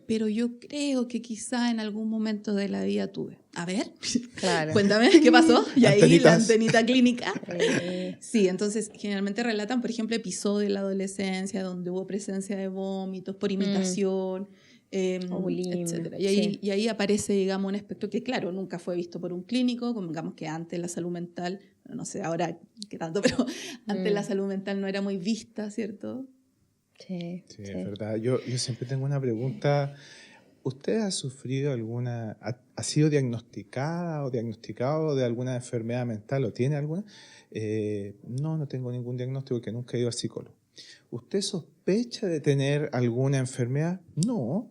Pero yo creo que quizá en algún momento de la vida tuve. A ver, claro. Cuéntame, ¿qué pasó? Y ahí Antenitas. la antenita clínica. Sí, entonces generalmente relatan, por ejemplo, episodios en la adolescencia donde hubo presencia de vómitos por imitación, etcétera. Y ahí aparece, digamos, un aspecto que, claro, nunca fue visto por un clínico, como digamos que antes la salud mental, no sé ahora qué tanto, pero antes la salud mental no era muy vista, ¿cierto? Sí, es verdad. Yo siempre tengo una pregunta. ¿Usted ha sufrido ha sido diagnosticada o diagnosticado de alguna enfermedad mental o tiene alguna? No tengo ningún diagnóstico porque nunca he ido al psicólogo. ¿Usted sospecha de tener alguna enfermedad? No.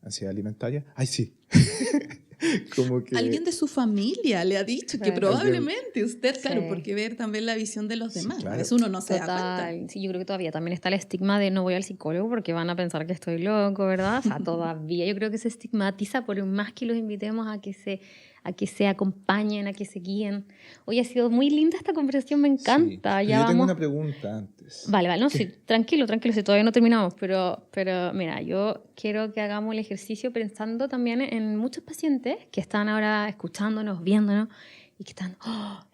¿Ansiedad alimentaria? Ay, sí. Como que alguien de su familia le ha dicho que probablemente usted, claro, porque ver también la visión de los demás. Claro. A veces uno no se da cuenta. Sí, yo creo que todavía también está el estigma de no voy al psicólogo porque van a pensar que estoy loco, ¿verdad? O sea, todavía yo creo que se estigmatiza por más que los invitemos a que se acompañen, a que se guíen. Hoy ha sido muy linda esta conversación, me encanta. Sí, ya yo tengo una pregunta antes. Vale, no, sí, tranquilo, si todavía no terminamos, pero mira, yo quiero que hagamos el ejercicio pensando también en muchos pacientes que están ahora escuchándonos, viéndonos, y que están,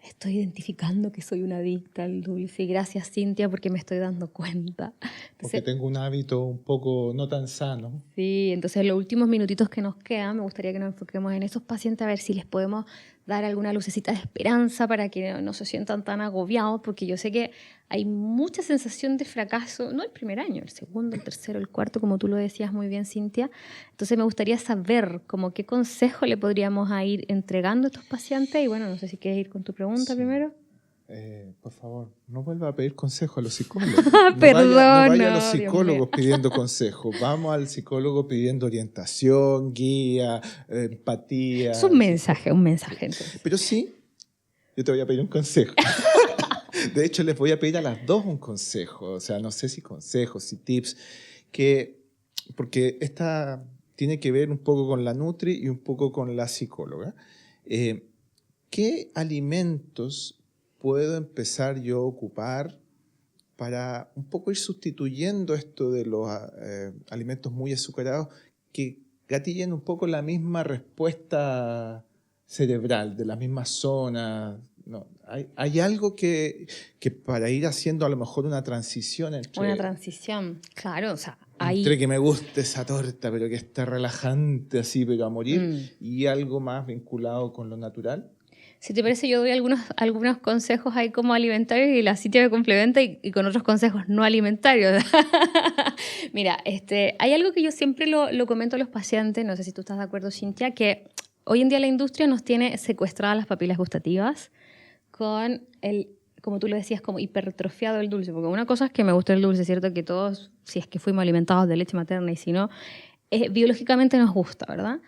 estoy identificando que soy una adicta al dulce, y gracias, Cintia, porque me estoy dando cuenta. Entonces, porque tengo un hábito un poco no tan sano. Sí, entonces en los últimos minutitos que nos quedan, me gustaría que nos enfoquemos en esos pacientes a ver si les podemos dar alguna lucecita de esperanza para que no se sientan tan agobiados, porque yo sé que hay mucha sensación de fracaso, no el primer año, el segundo, el tercero, el cuarto, como tú lo decías muy bien, Cintia. Entonces me gustaría saber como qué consejo le podríamos ir entregando a estos pacientes, y bueno, no sé si quieres ir con tu pregunta primero. Por favor, no vuelva a pedir consejo a los psicólogos. Perdón, no vaya a los Dios psicólogos mío. pidiendo consejo. Vamos al psicólogo pidiendo orientación, guía, empatía. Es un mensaje entonces. Pero sí, yo te voy a pedir un consejo. De hecho, les voy a pedir a las dos un consejo. O sea, no sé si consejos, si tips, porque esta tiene que ver un poco con la Nutri y un poco con la psicóloga. ¿Qué alimentos puedo empezar yo a ocupar para un poco ir sustituyendo esto de los alimentos muy azucarados que gatillen un poco la misma respuesta cerebral, de las mismas zonas? No, hay algo que para ir haciendo a lo mejor una transición Una transición, claro, o sea, entre que me guste esa torta, pero que esté relajante así, pero a morir, y algo más vinculado con lo natural. Si te parece, yo doy algunos consejos ahí como alimentarios y la Cintia me complementa y con otros consejos no alimentarios. Mira, hay algo que yo siempre lo comento a los pacientes, no sé si tú estás de acuerdo, Cintia, que hoy en día la industria nos tiene secuestradas las papilas gustativas con como tú lo decías, como hipertrofiado el dulce. Porque una cosa es que me gusta el dulce, ¿cierto? Que todos, si es que fuimos alimentados de leche materna y si no, biológicamente nos gusta, ¿verdad?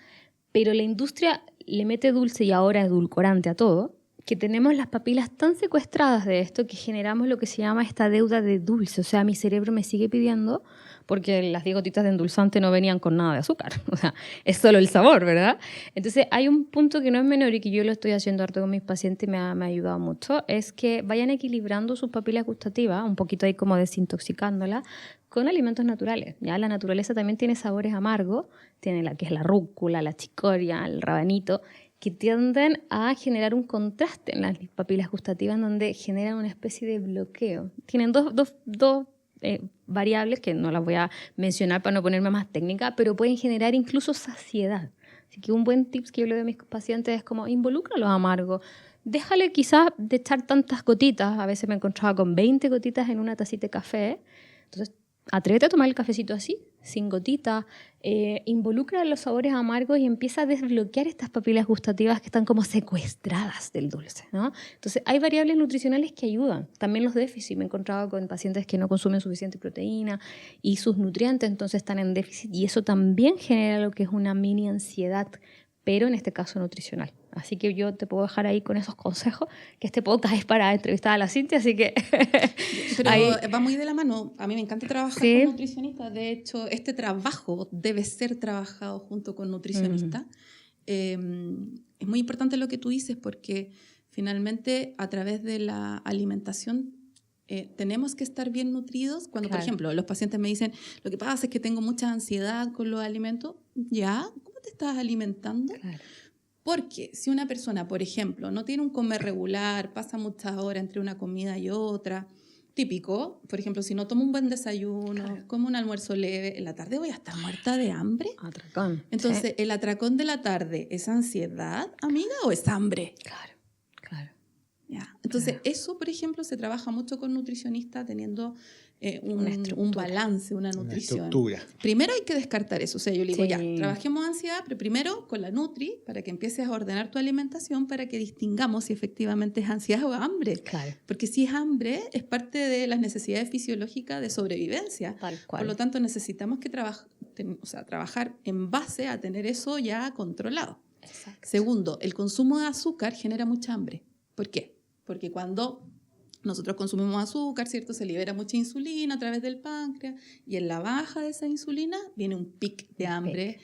Pero la industria le mete dulce y ahora edulcorante a todo, que tenemos las papilas tan secuestradas de esto que generamos lo que se llama esta deuda de dulce. O sea, mi cerebro me sigue pidiendo, porque las 10 gotitas de endulzante no venían con nada de azúcar. O sea, es solo el sabor, ¿verdad? Entonces, hay un punto que no es menor y que yo lo estoy haciendo harto con mis pacientes y me ha ayudado mucho, es que vayan equilibrando sus papilas gustativas, un poquito ahí como desintoxicándolas, con alimentos naturales. ¿Ya? La naturaleza también tiene sabores amargos, tiene la que es la rúcula, la chicoria, el rabanito, que tienden a generar un contraste en las papilas gustativas, en donde generan una especie de bloqueo. Tienen dos variables que no las voy a mencionar para no ponerme más técnica, pero pueden generar incluso saciedad. Así que un buen tip que yo le doy a mis pacientes es como involucra los amargos. Déjale quizás de echar tantas gotitas. A veces me encontraba con 20 gotitas en una tacita de café. Entonces, atrévete a tomar el cafecito así, sin gotitas, involucra los sabores amargos y empieza a desbloquear estas papilas gustativas que están como secuestradas del dulce, ¿no? Entonces, hay variables nutricionales que ayudan. También los déficits. Me he encontrado con pacientes que no consumen suficiente proteína y sus nutrientes entonces están en déficit y eso también genera lo que es una mini ansiedad, pero en este caso nutricional. Así que yo te puedo dejar ahí con esos consejos, que este podcast es para entrevistar a la Cintia, así que... Pero ahí va muy de la mano. A mí me encanta trabajar con nutricionistas. De hecho, este trabajo debe ser trabajado junto con nutricionistas. Es muy importante lo que tú dices porque finalmente a través de la alimentación tenemos que estar bien nutridos. Cuando, por ejemplo, los pacientes me dicen, lo que pasa es que tengo mucha ansiedad con los alimentos. ¿Ya? ¿Cómo te estás alimentando? Claro. Porque si una persona, por ejemplo, no tiene un comer regular, pasa muchas horas entre una comida y otra, típico, por ejemplo, si no tomo un buen desayuno, como un almuerzo leve, en la tarde voy a estar muerta de hambre. Atracón. Entonces, ¿el atracón de la tarde es ansiedad, amiga, o es hambre? Claro. Ya. Entonces, eso, por ejemplo, se trabaja mucho con nutricionistas teniendo un balance, una nutrición. Primero hay que descartar eso. O sea, yo le digo, ya, trabajemos ansiedad, pero primero con la Nutri, para que empieces a ordenar tu alimentación, para que distingamos si efectivamente es ansiedad o hambre. Claro. Porque si es hambre, es parte de las necesidades fisiológicas de sobrevivencia. Tal cual. Por lo tanto, necesitamos que trabajar en base a tener eso ya controlado. Exacto. Segundo, el consumo de azúcar genera mucha hambre. ¿Por qué? Porque cuando nosotros consumimos azúcar, ¿cierto? Se libera mucha insulina a través del páncreas y en la baja de esa insulina viene un pic de hambre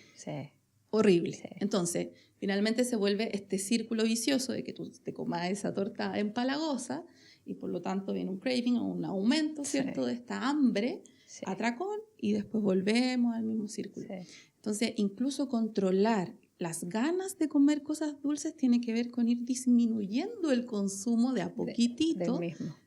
horrible. Sí. Entonces, finalmente se vuelve este círculo vicioso de que tú te comas esa torta empalagosa y por lo tanto viene un craving o un aumento, ¿cierto? De esta hambre, atracón, y después volvemos al mismo círculo. Sí. Entonces, incluso controlar las ganas de comer cosas dulces tiene que ver con ir disminuyendo el consumo de a poquitito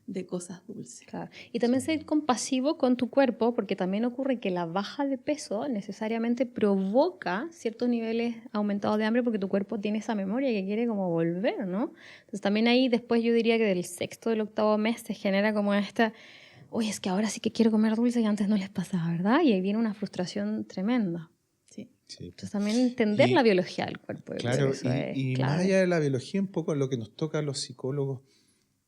de cosas dulces. Claro. Y también ser compasivo con tu cuerpo, porque también ocurre que la baja de peso necesariamente provoca ciertos niveles aumentados de hambre porque tu cuerpo tiene esa memoria que quiere como volver, ¿no? Entonces también ahí después yo diría que del 6º del 8º mes se genera como esta, oye, es que ahora sí que quiero comer dulce y antes no les pasaba, ¿verdad? Y ahí viene una frustración tremenda. Sí. Entonces también entender la biología del cuerpo. Claro, y más allá de la biología, un poco lo que nos toca a los psicólogos,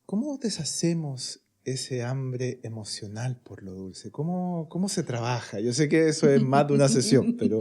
¿cómo deshacemos ese hambre emocional por lo dulce? ¿Cómo se trabaja? Yo sé que eso es más de una sesión, pero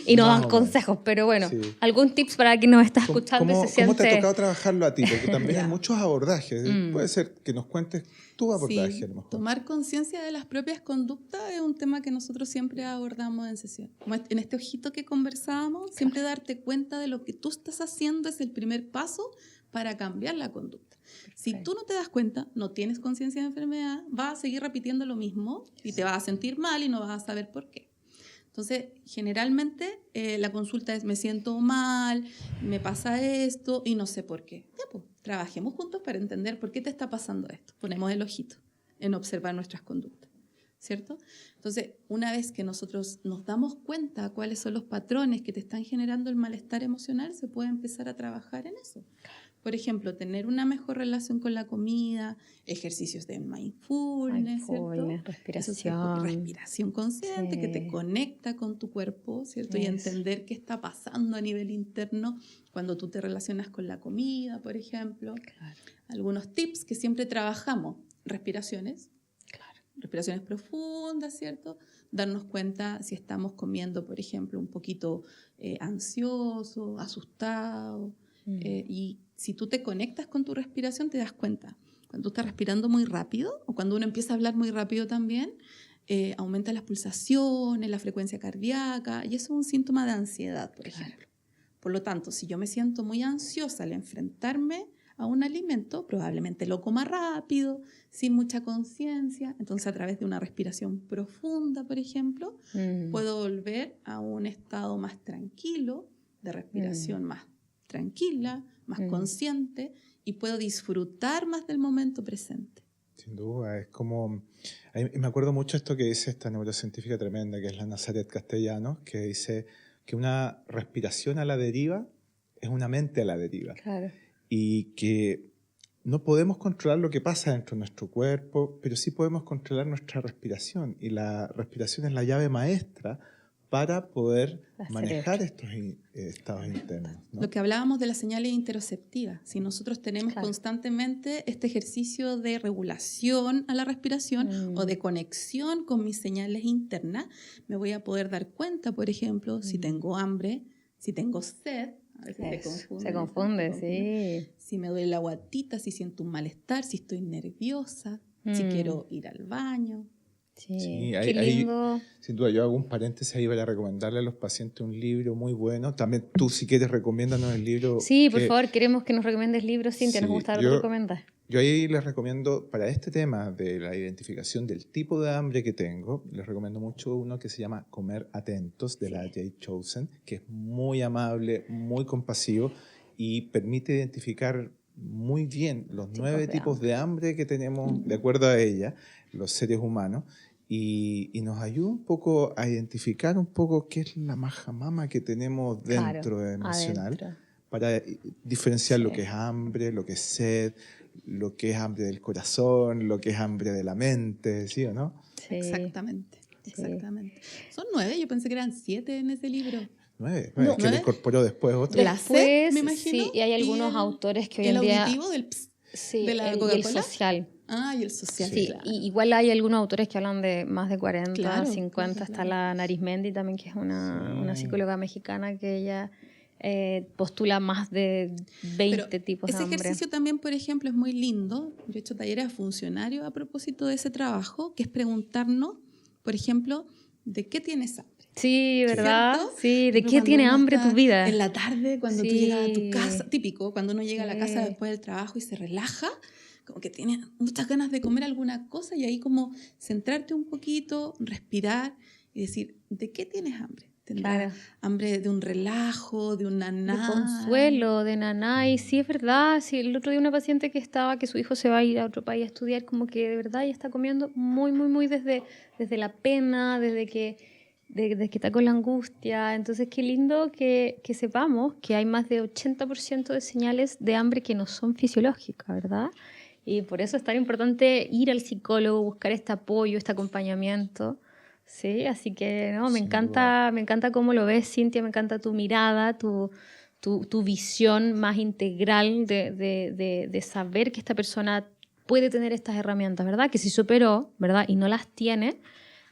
y nos más dan o menos. consejos, pero bueno, Sí. algún tips para quien nos está ¿Cómo, escuchando y se cómo te ha siente... tocado trabajarlo a ti? Porque también hay Ya. muchos abordajes. Puede ser que nos cuentes tu abordaje Sí, a lo mejor. tomar conciencia de las propias conductas es un tema que nosotros siempre abordamos en sesión. Como en este ojito que conversábamos, siempre darte cuenta de lo que tú estás haciendo es el primer paso para cambiar la conducta. Si tú no te das cuenta, no tienes conciencia de enfermedad, vas a seguir repitiendo lo mismo y te vas a sentir mal y no vas a saber por qué. Entonces, generalmente la consulta es: me siento mal, me pasa esto y no sé por qué. Ya, pues, trabajemos juntos para entender por qué te está pasando esto. Ponemos el ojito en observar nuestras conductas, ¿cierto? Entonces, una vez que nosotros nos damos cuenta cuáles son los patrones que te están generando el malestar emocional, se puede empezar a trabajar en eso. Por ejemplo, tener una mejor relación con la comida, ejercicios de mindfulness, ¿cierto? Respiración. Respiración consciente, Sí. que te conecta con tu cuerpo, ¿cierto? Y entender qué está pasando a nivel interno cuando tú te relacionas con la comida, por ejemplo. Claro. Algunos tips que siempre trabajamos: respiraciones. Respiraciones profundas, ¿cierto? Darnos cuenta si estamos comiendo, por ejemplo, un poquito ansioso, asustado. Y si tú te conectas con tu respiración, te das cuenta. Cuando tú estás respirando muy rápido, o cuando uno empieza a hablar muy rápido también, aumenta las pulsaciones, la frecuencia cardíaca, y eso es un síntoma de ansiedad, por ejemplo. Por lo tanto, si yo me siento muy ansiosa al enfrentarme a un alimento, probablemente lo coma rápido, sin mucha conciencia. Entonces, a través de una respiración profunda, por ejemplo, puedo volver a un estado más tranquilo, de respiración más tranquila, más consciente, y puedo disfrutar más del momento presente. Sin duda, es como... Me acuerdo mucho esto que dice esta neurocientífica tremenda, que es la Nazaret Castellanos, que dice que una respiración a la deriva es una mente a la deriva. Claro. Y que no podemos controlar lo que pasa dentro de nuestro cuerpo, pero sí podemos controlar nuestra respiración. Y la respiración es la llave maestra para poder manejar estos estados internos, ¿no? Lo que hablábamos de las señales interoceptivas. Si nosotros tenemos constantemente este ejercicio de regulación a la respiración o de conexión con mis señales internas, me voy a poder dar cuenta, por ejemplo, si tengo hambre, si tengo sed. A veces se confunde, sí. Si me duele la guatita, si siento un malestar, si estoy nerviosa, si quiero ir al baño. Sí, qué lindo. Sin duda, yo hago un paréntesis ahí para recomendarle a los pacientes un libro muy bueno. También tú, si quieres, recomiéndanos el libro. Sí, por favor, queremos que nos recomiendes libros, Cintia, nos gusta lo que recomiendas. Yo ahí les recomiendo, para este tema de la identificación del tipo de hambre que tengo, les recomiendo mucho uno que se llama Comer Atentos, de la Jay Chosen, que es muy amable, muy compasivo y permite identificar muy bien los 9 tipos de hambre que tenemos, de acuerdo a ella, los seres humanos, y nos ayuda un poco a identificar un poco qué es la majamama que tenemos dentro emocional, para diferenciar lo que es hambre, lo que es sed, lo que es hambre del corazón, lo que es hambre de la mente, ¿sí o no? Sí. Exactamente. Son 9, yo pensé que eran 7 en ese libro. 9, es que le incorporó después otro. La sed, me imagino. Sí, y hay algunos autores que hoy en día... El auditivo del ps, de la y Coca-Cola. el social. Y el social. Sí, claro. y igual hay algunos autores que hablan de más de 40, 50. Claro. Está la Narismendi también, que es una psicóloga mexicana que ella postula más de 20 tipos de hambre. Ese ejercicio también, por ejemplo, es muy lindo. Yo he hecho talleres a funcionarios a propósito de ese trabajo, que es preguntarnos, por ejemplo, ¿de qué tienes hambre? Sí, ¿verdad? ¿Cierto? Sí, ¿de qué tiene hambre tu vida? En la tarde, cuando tú llegas a tu casa, típico, cuando uno llega a la casa después del trabajo y se relaja, como que tiene muchas ganas de comer alguna cosa, y ahí como centrarte un poquito, respirar y decir, ¿de qué tienes hambre? ¿Tendrás hambre de un relajo, de un naná? De consuelo, de naná. Y sí, es verdad. Sí, el otro día una paciente que su hijo se va a ir a otro país a estudiar, como que de verdad ella está comiendo muy desde la pena, desde que está con la angustia. Entonces, qué lindo que sepamos que hay más de 80% de señales de hambre que no son fisiológicas, ¿verdad? Y por eso es tan importante ir al psicólogo, buscar este apoyo, este acompañamiento. Sí, así que no, me encanta cómo lo ves, Cintia, me encanta tu mirada, tu visión más integral de saber que esta persona puede tener estas herramientas, ¿verdad? Que si superó, ¿verdad? Y no las tiene,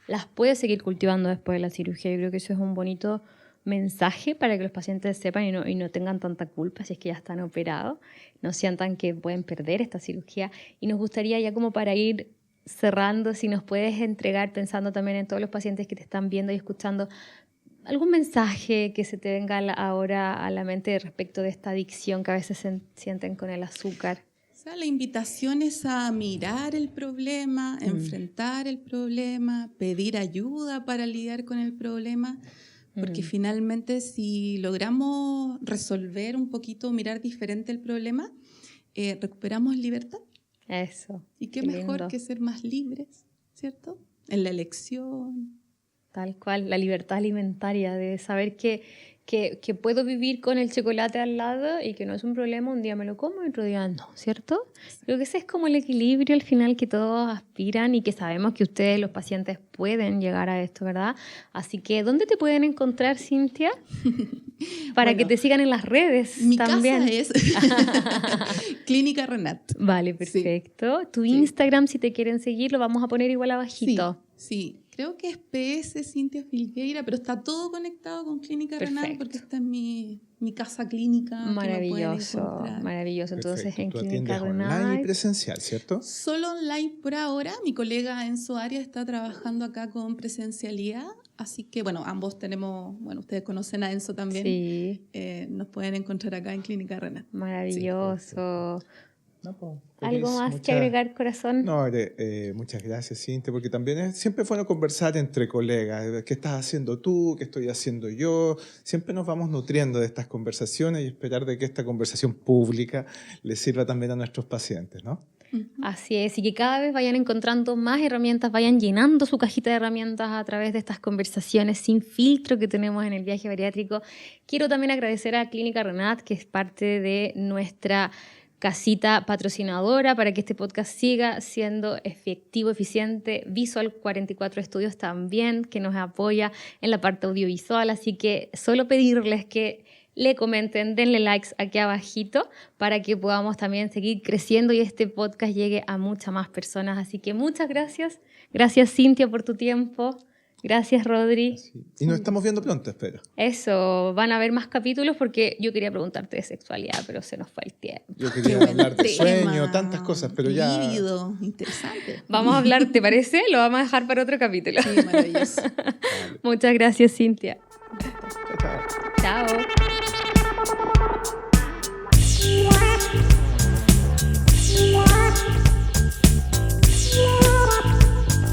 las puede seguir cultivando después de la cirugía. Yo creo que eso es un bonito mensaje para que los pacientes sepan y no tengan tanta culpa si es que ya están operados, no sientan que pueden perder esta cirugía. Y nos gustaría ya como para ir cerrando, si nos puedes entregar, pensando también en todos los pacientes que te están viendo y escuchando, algún mensaje que se te venga ahora a la mente respecto de esta adicción que a veces sienten con el azúcar. O sea, la invitación es a mirar el problema, enfrentar el problema, pedir ayuda para lidiar con el problema, porque finalmente si logramos resolver un poquito, mirar diferente el problema, recuperamos libertad. Eso. Y qué mejor lindo que ser más libres, ¿cierto? En la elección. Tal cual, la libertad alimentaria, de saber que puedo vivir con el chocolate al lado y que no es un problema, un día me lo como y otro día no, ¿cierto? Creo que ese es como el equilibrio al final que todos aspiran y que sabemos que ustedes, los pacientes, pueden llegar a esto, ¿verdad? Así que, ¿dónde te pueden encontrar, Cintia? Para que te sigan en las redes mi también. Mi casa es Clínica Renat. Vale, perfecto. Sí. Tu Instagram, si te quieren seguir, lo vamos a poner igual abajito. Sí. Creo que es PS Cintia Filgueira, pero está todo conectado con Clínica Renal porque esta es mi casa clínica. Maravilloso, maravilloso. Entonces, perfecto. en Tú Clínica Renal. Online y presencial, ¿cierto? Solo online por ahora. Mi colega Enzo Arias está trabajando acá con presencialidad. Así que, bueno, ambos tenemos, ustedes conocen a Enzo también. Sí. Nos pueden encontrar acá en Clínica Renal. Maravilloso. Sí, no, ¿Algo más que agregar, corazón? No, muchas gracias, Cintia, porque también siempre es bueno conversar entre colegas. ¿Qué estás haciendo tú? ¿Qué estoy haciendo yo? Siempre nos vamos nutriendo de estas conversaciones y esperar de que esta conversación pública les sirva también a nuestros pacientes, ¿no? Así es, y que cada vez vayan encontrando más herramientas, vayan llenando su cajita de herramientas a través de estas conversaciones sin filtro que tenemos en el viaje bariátrico. Quiero también agradecer a Clínica Renat, que es parte de nuestra casita patrocinadora para que este podcast siga siendo efectivo, eficiente. Visual 44 Estudios también, que nos apoya en la parte audiovisual, así que solo pedirles que le comenten, denle likes aquí abajito para que podamos también seguir creciendo y este podcast llegue a muchas más personas. Así que muchas gracias. Gracias, Cintia, por tu tiempo. Gracias, Rodri. Sí. Y nos estamos viendo pronto, espero. Eso, van a haber más capítulos porque yo quería preguntarte de sexualidad, pero se nos fue el tiempo. Yo quería hablar de sueño, tantas cosas, pero ya... Lívido, interesante. Vamos a hablar, ¿te parece? Lo vamos a dejar para otro capítulo. Sí, maravilloso. Muchas gracias, Cintia. Chao. Chao.